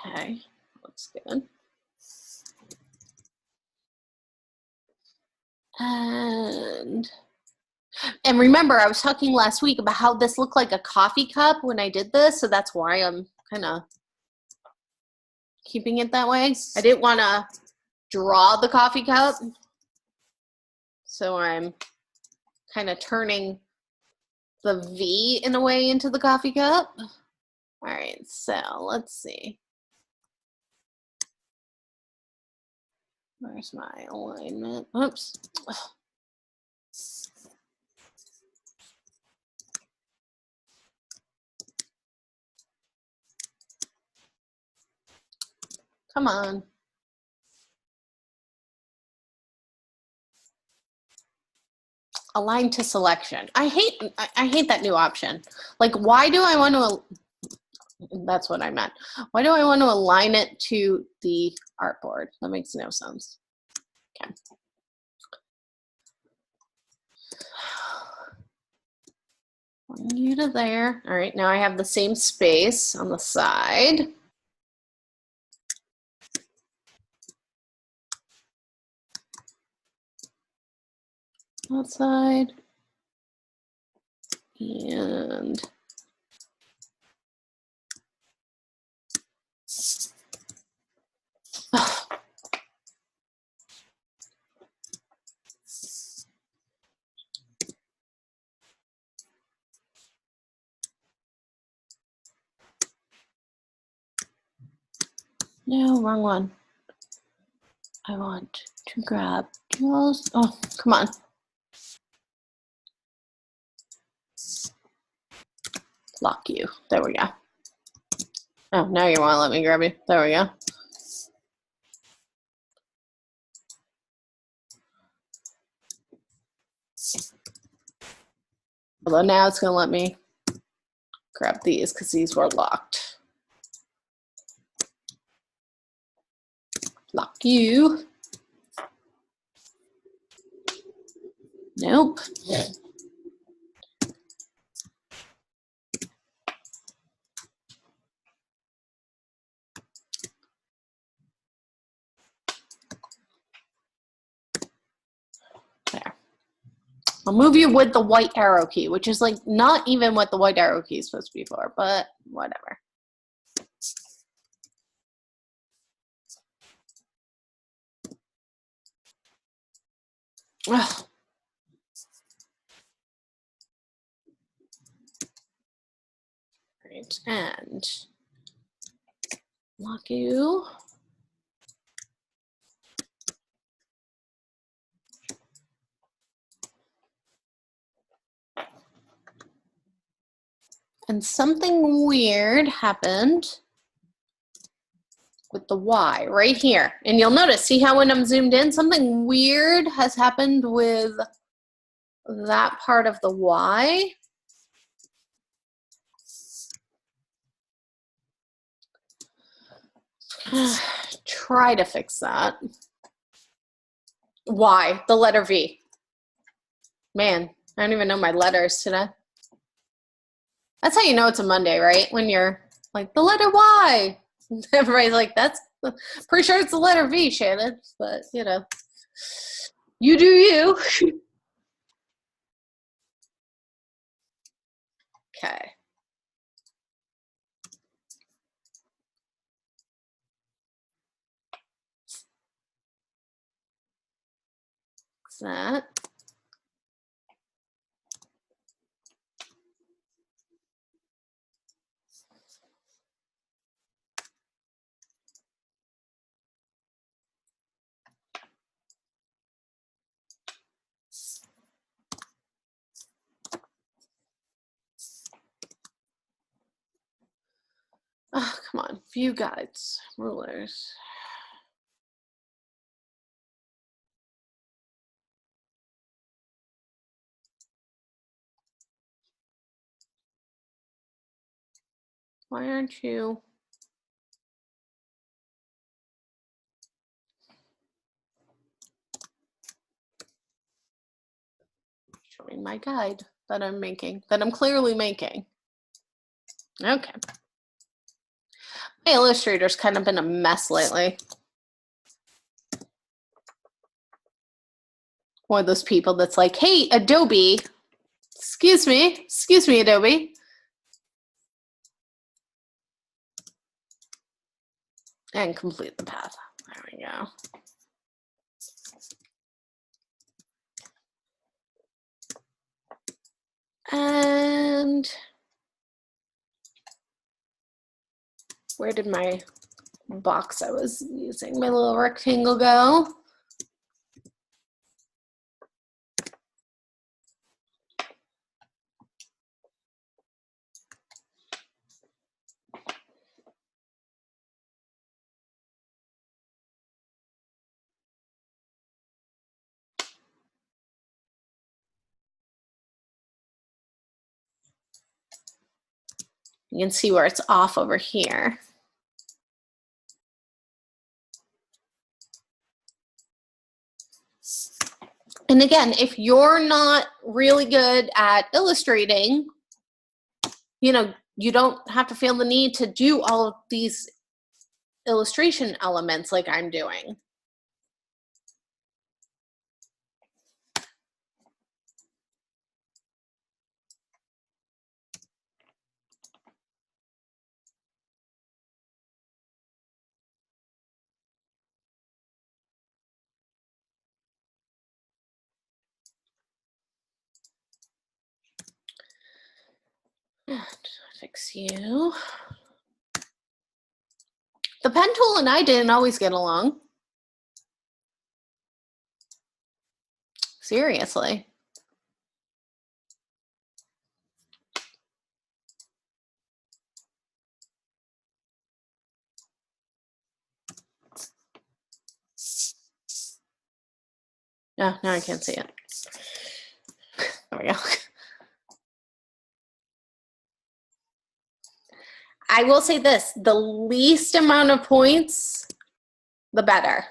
S1: Okay, looks good. And remember, I was talking last week about how this looked like a coffee cup when I did this, so that's why I'm kind of keeping it that way. I didn't want to draw the coffee cup, so I'm kind of turning the V in a way into the coffee cup. All right, so let's see. Where's my alignment? Oops. Come on. Align to selection. I hate that new option. Like, why do I want to, that's what I meant. Why do I want to align it to the artboard? That makes no sense. Okay. Bring you to there. All right, now I have the same space on the side. Outside. And no, wrong one. I want to grab Jules. Oh, come on. Lock you. There we go. Oh, now you want to let me grab you. There we go. Although now it's going to let me grab these because these were locked. Lock you. Nope. There. I'll move you with the white arrow key, which is like not even what the white arrow key is supposed to be for, but whatever. Ugh. Right, and lock you. And something weird happened with the Y right here. And you'll notice, see how when I'm zoomed in, something weird has happened with that part of the Y. Try to fix that. Y, the letter V. Man, I don't even know my letters today. That's how you know it's a Monday, right? When you're like, the letter Y. Everybody's like, that's pretty sure it's the letter V, Shannon. But, you know, you do you. Okay. Fix that. Oh, come on. View guides, rulers. Why aren't you? Showing my guide that I'm making, that I'm clearly making. Okay. My Illustrator's kind of been a mess lately. One of those people that's like, hey, Adobe, excuse me, Adobe. And complete the path. There we go. And where did my box I was using, my little rectangle, go? You can see where it's off over here. And again, if you're not really good at illustrating, you know, you don't have to feel the need to do all of these illustration elements like I'm doing. Fix you. The pen tool and I didn't always get along. Seriously. Yeah, now I can't see it. There we go. I will say this, the least amount of points, the better.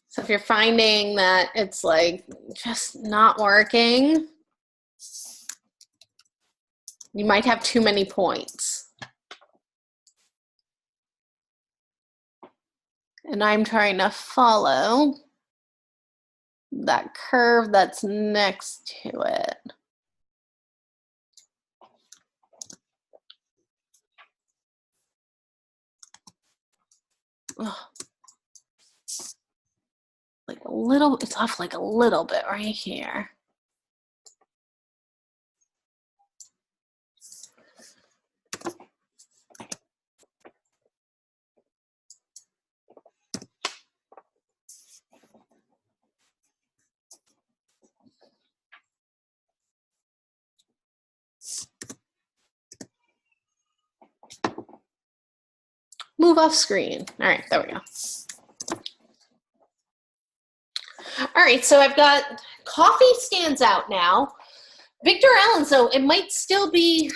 S1: So if you're finding that it's like just not working, you might have too many points. And I'm trying to follow that curve that's next to it. Ugh. Like a little, it's off like a little bit right here. Move off screen. All right, there we go. All right, so I've got coffee stands out now. Victor Allen's, though, it might still be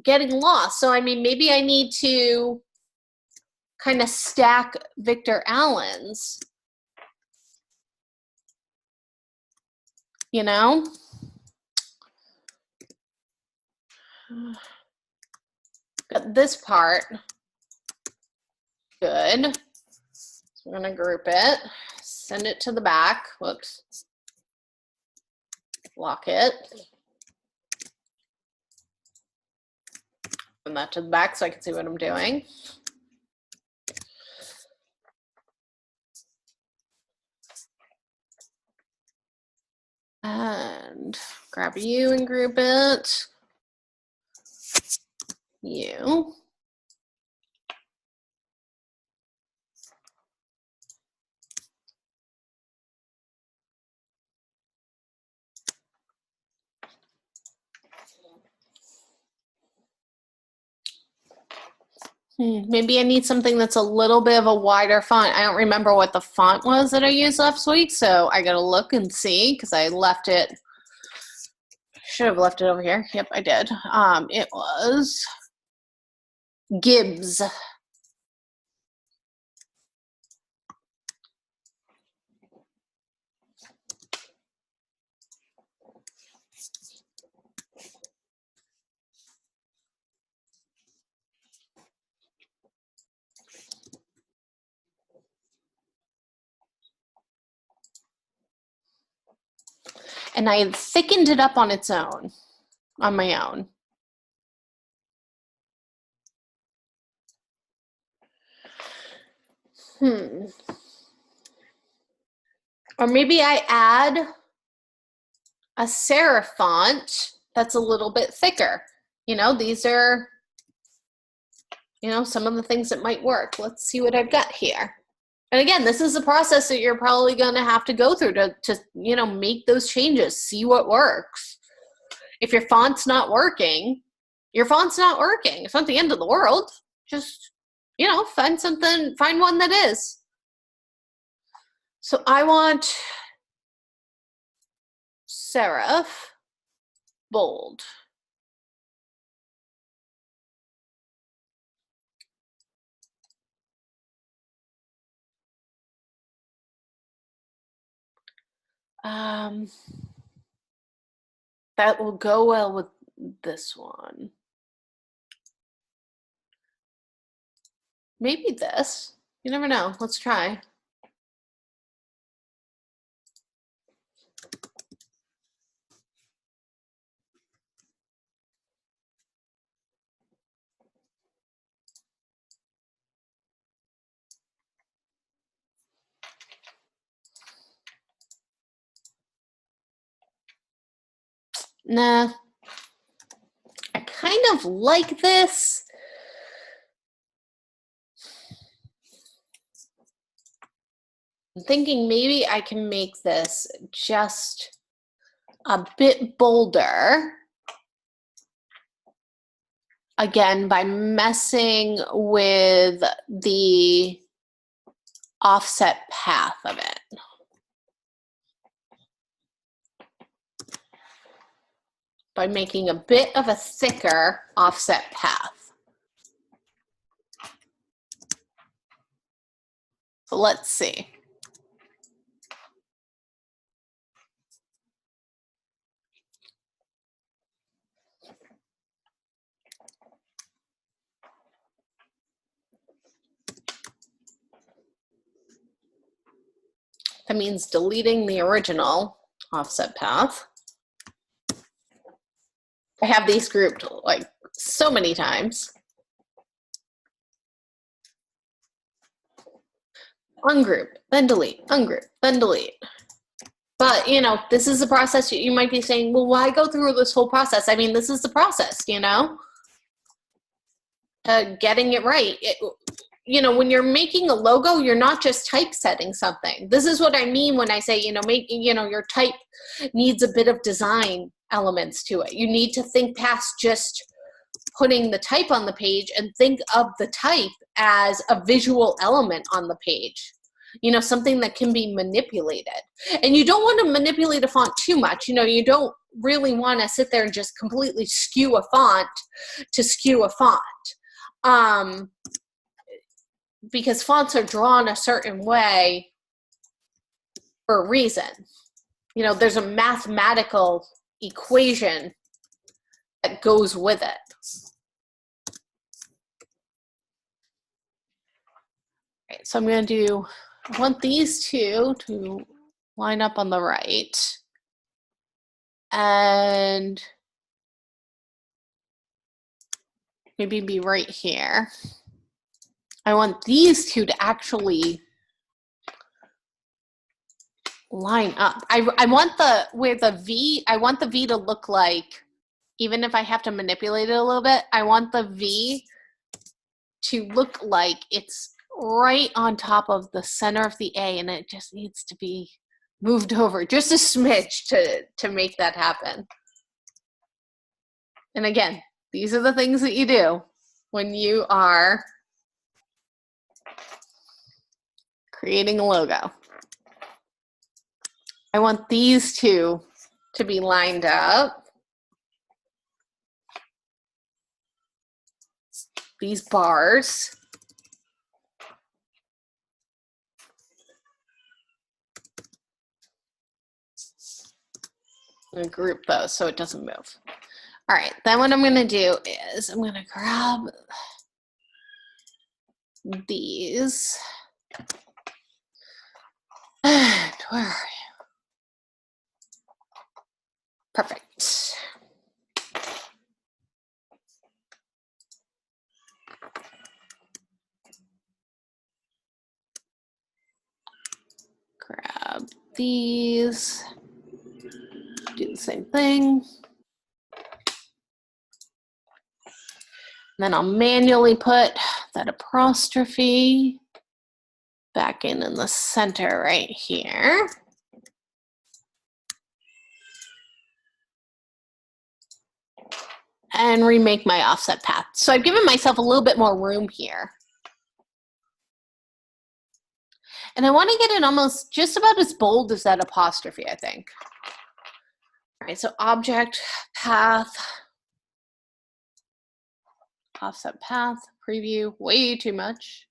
S1: getting lost. So, I mean, maybe I need to kind of stack Victor Allen's, you know? Got this part. Good. So we're gonna group it, send it to the back. Whoops. Lock it. Send that to the back so I can see what I'm doing. And grab you and group it. You. Maybe I need something that's a little bit of a wider font. I don't remember what the font was that I used last week, so I gotta look and see because I left it. Should have left it over here. Yep, I did. It was Gibbs. And I had thickened it up on its own, on my own. Or maybe I add a serif font that's a little bit thicker. You know, these are, you know, some of the things that might work. Let's see what I've got here. And again, this is a process that you're probably going to have to go through to, you know, make those changes, see what works. If your font's not working, your font's not working. It's not the end of the world. Just, you know, find one that is. So I want serif. bold. That will go well with this one. Maybe this. You never know. Let's try. Nah. I kind of like this. I'm thinking maybe I can make this just a bit bolder. Again, by messing with the offset path of it. By making a bit of a thicker offset path. So let's see. That means deleting the original offset path. I have these grouped like so many times. Ungroup, then delete, ungroup, then delete. But, you know, this is the process. You might be saying, well, why go through this whole process? I mean, this is the process, you know? Getting it right. You know, when you're making a logo, you're not just typesetting something. This is what I mean when I say, you know, your type needs a bit of design elements to it. You need to think past just putting the type on the page and think of the type as a visual element on the page. You know, something that can be manipulated. And you don't want to manipulate a font too much. You know, you don't really want to sit there and just completely skew a font to skew a font. Because fonts are drawn a certain way for a reason. You know, there's a mathematical equation that goes with it. Right, so I'm going to do, I want these two to line up on the right. And maybe be right here. I want these two to actually line up. I want the, where the V, I want the V to look like, even if I have to manipulate it a little bit, I want the V to look like it's right on top of the center of the A, and it just needs to be moved over just a smidge to make that happen. And again, these are the things that you do when you are creating a logo. I want these two to be lined up. These bars. I'm gonna group those so it doesn't move. All right, then what I'm gonna do is I'm gonna grab these. And where are you? Perfect. Grab these. Do the same thing. Then I'll manually put that apostrophe back in the center right here. And remake my offset path. So I've given myself a little bit more room here. And I want to get it almost just about as bold as that apostrophe, I think. right, so object, path, offset path, preview, way too much.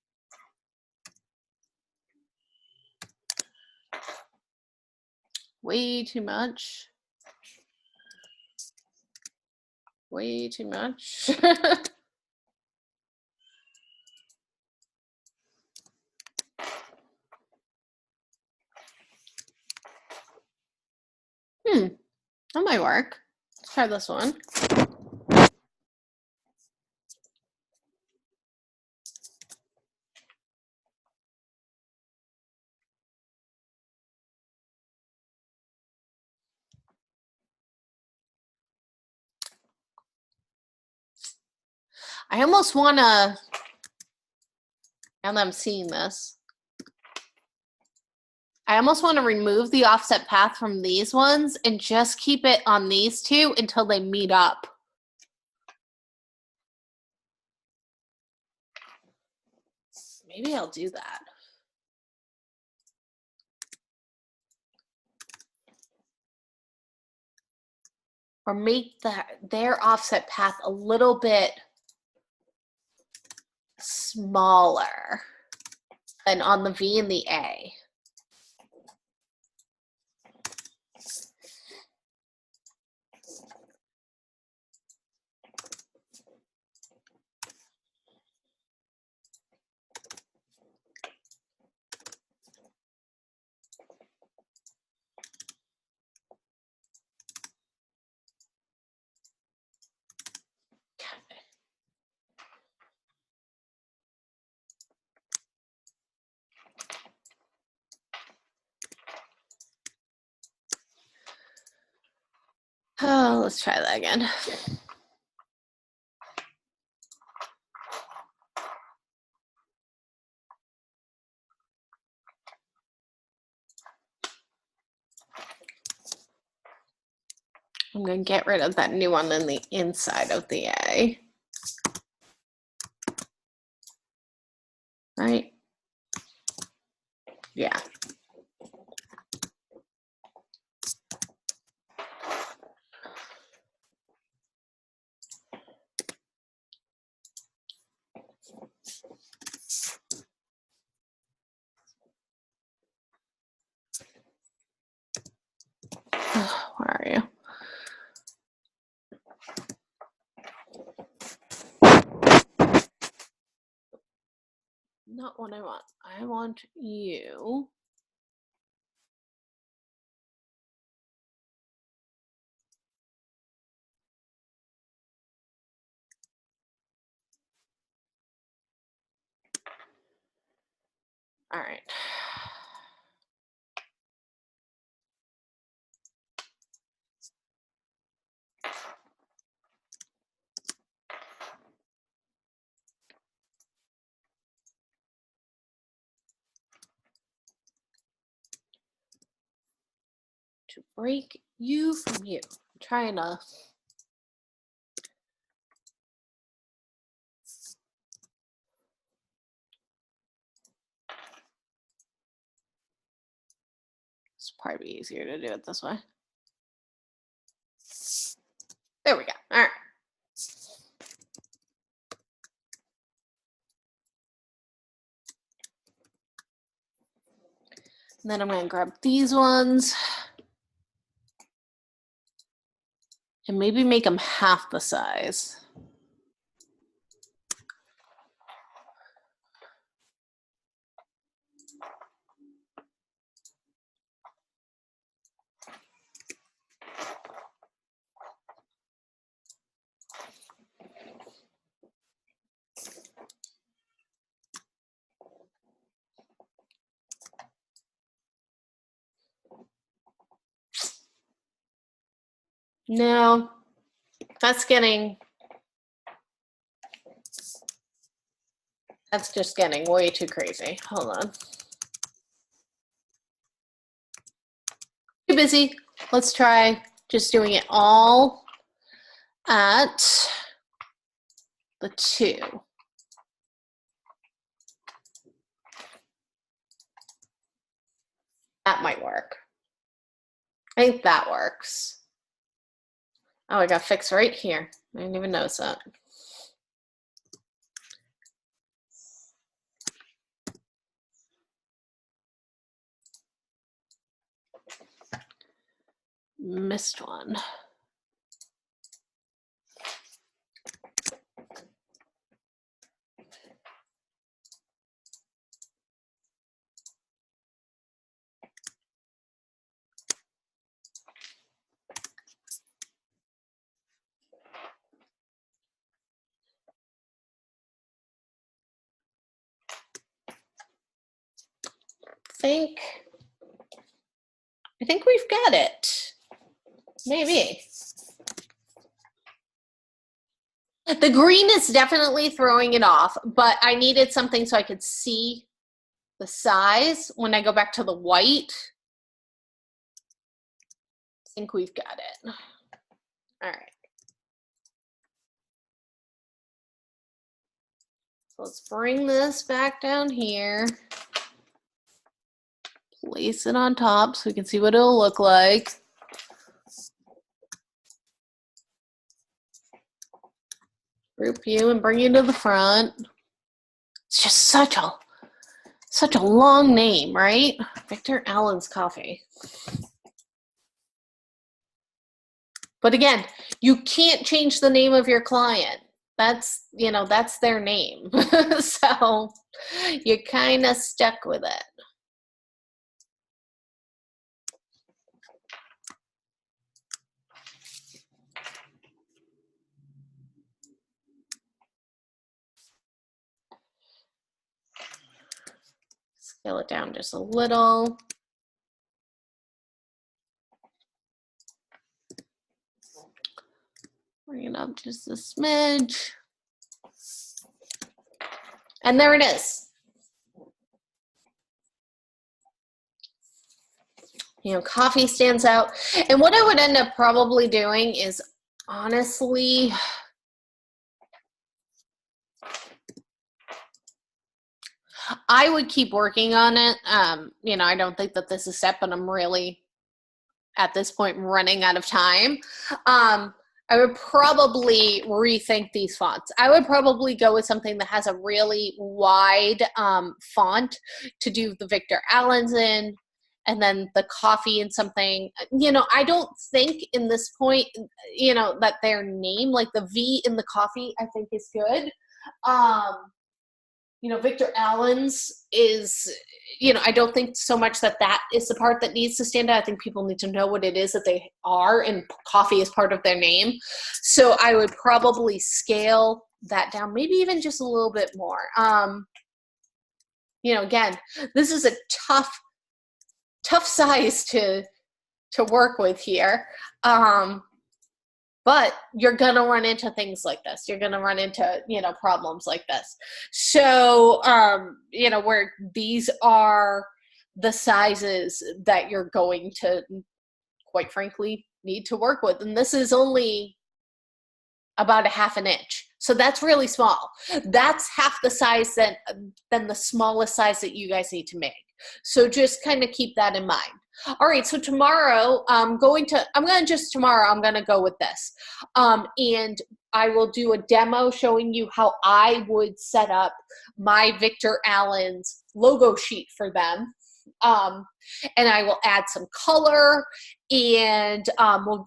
S1: Way too much. Way too much. That might work. Let's try this one. I almost want to, now that I'm seeing this, I almost want to remove the offset path from these ones and just keep it on these two until they meet up. Maybe I'll do that. Or make their offset path a little bit smaller than on the V and the A. Oh, let's try that again. I'm going to get rid of that new one in the inside of the A. Right? Yeah. Where are you? Not what I want. I want you. All right. To break you from you. I'm trying to. It's probably easier to do it this way. There we go. All right. And then I'm going to grab these ones and maybe make them half the size. No, that's just getting way too crazy. Hold on. Too busy. Let's try just doing it all at the 2. That might work. I think that works. Oh, I got fixed right here. I didn't even notice that. Missed one. I think we've got it. Maybe. The green is definitely throwing it off, but I needed something so I could see the size when I go back to the white. I think we've got it. All right. So let's bring this back down here. Place it on top so we can see what it'll look like. Group you and bring you to the front. It's just such a long name, right? Victor Allen's Coffee. But again, you can't change the name of your client. That's, that's their name. So you're kind of stuck with it. Scale it down just a little. Bring it up just a smidge. And there it is. Coffee stands out. And what I would end up probably doing is, honestly, I would keep working on it. I don't think that this is set, but I'm really, at this point, running out of time. I would probably rethink these fonts. I would probably go with something that has a really wide font to do the Victor Allen's in, and then the coffee and something. I don't think in this point, that their name, like the V in the coffee, I think is good. Victor Allen's is, I don't think so much that is the part that needs to stand out. I think people need to know what it is that they are, and coffee is part of their name. So I would probably scale that down, maybe even just a little bit more. Again, this is a tough size to work with here. But you're going to run into things like this. You're going to run into, problems like this. So, where these are the sizes that you're going to, quite frankly, need to work with. And this is only about a half an inch. So that's really small. That's half the size than the smallest size that you guys need to make. So just kind of keep that in mind. All right, so tomorrow I'm going to go with this. And I will do a demo showing you how I would set up my Victor Allen's logo sheet for them. And I will add some color, and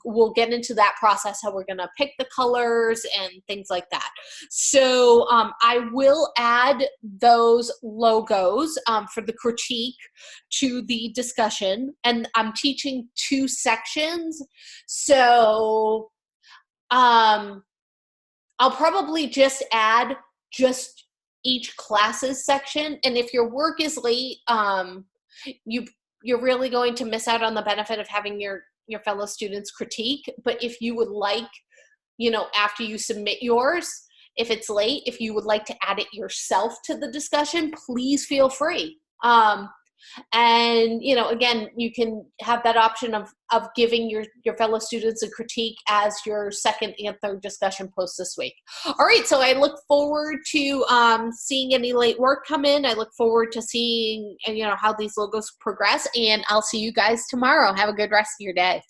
S1: we'll get into that process, how we're going to pick the colors and things like that. So I will add those logos for the critique to the discussion, and I'm teaching 2 sections. So I'll probably just add just each class's section, and if your work is late, you're really going to miss out on the benefit of having your fellow students critique. But if you would like, after you submit yours, if it's late, if you would like to add it yourself to the discussion, please feel free. And, again, you can have that option of giving your fellow students a critique as your second and third discussion post this week. All right, so I look forward to seeing any late work come in. I look forward to seeing, how these logos progress, and I'll see you guys tomorrow. Have a good rest of your day.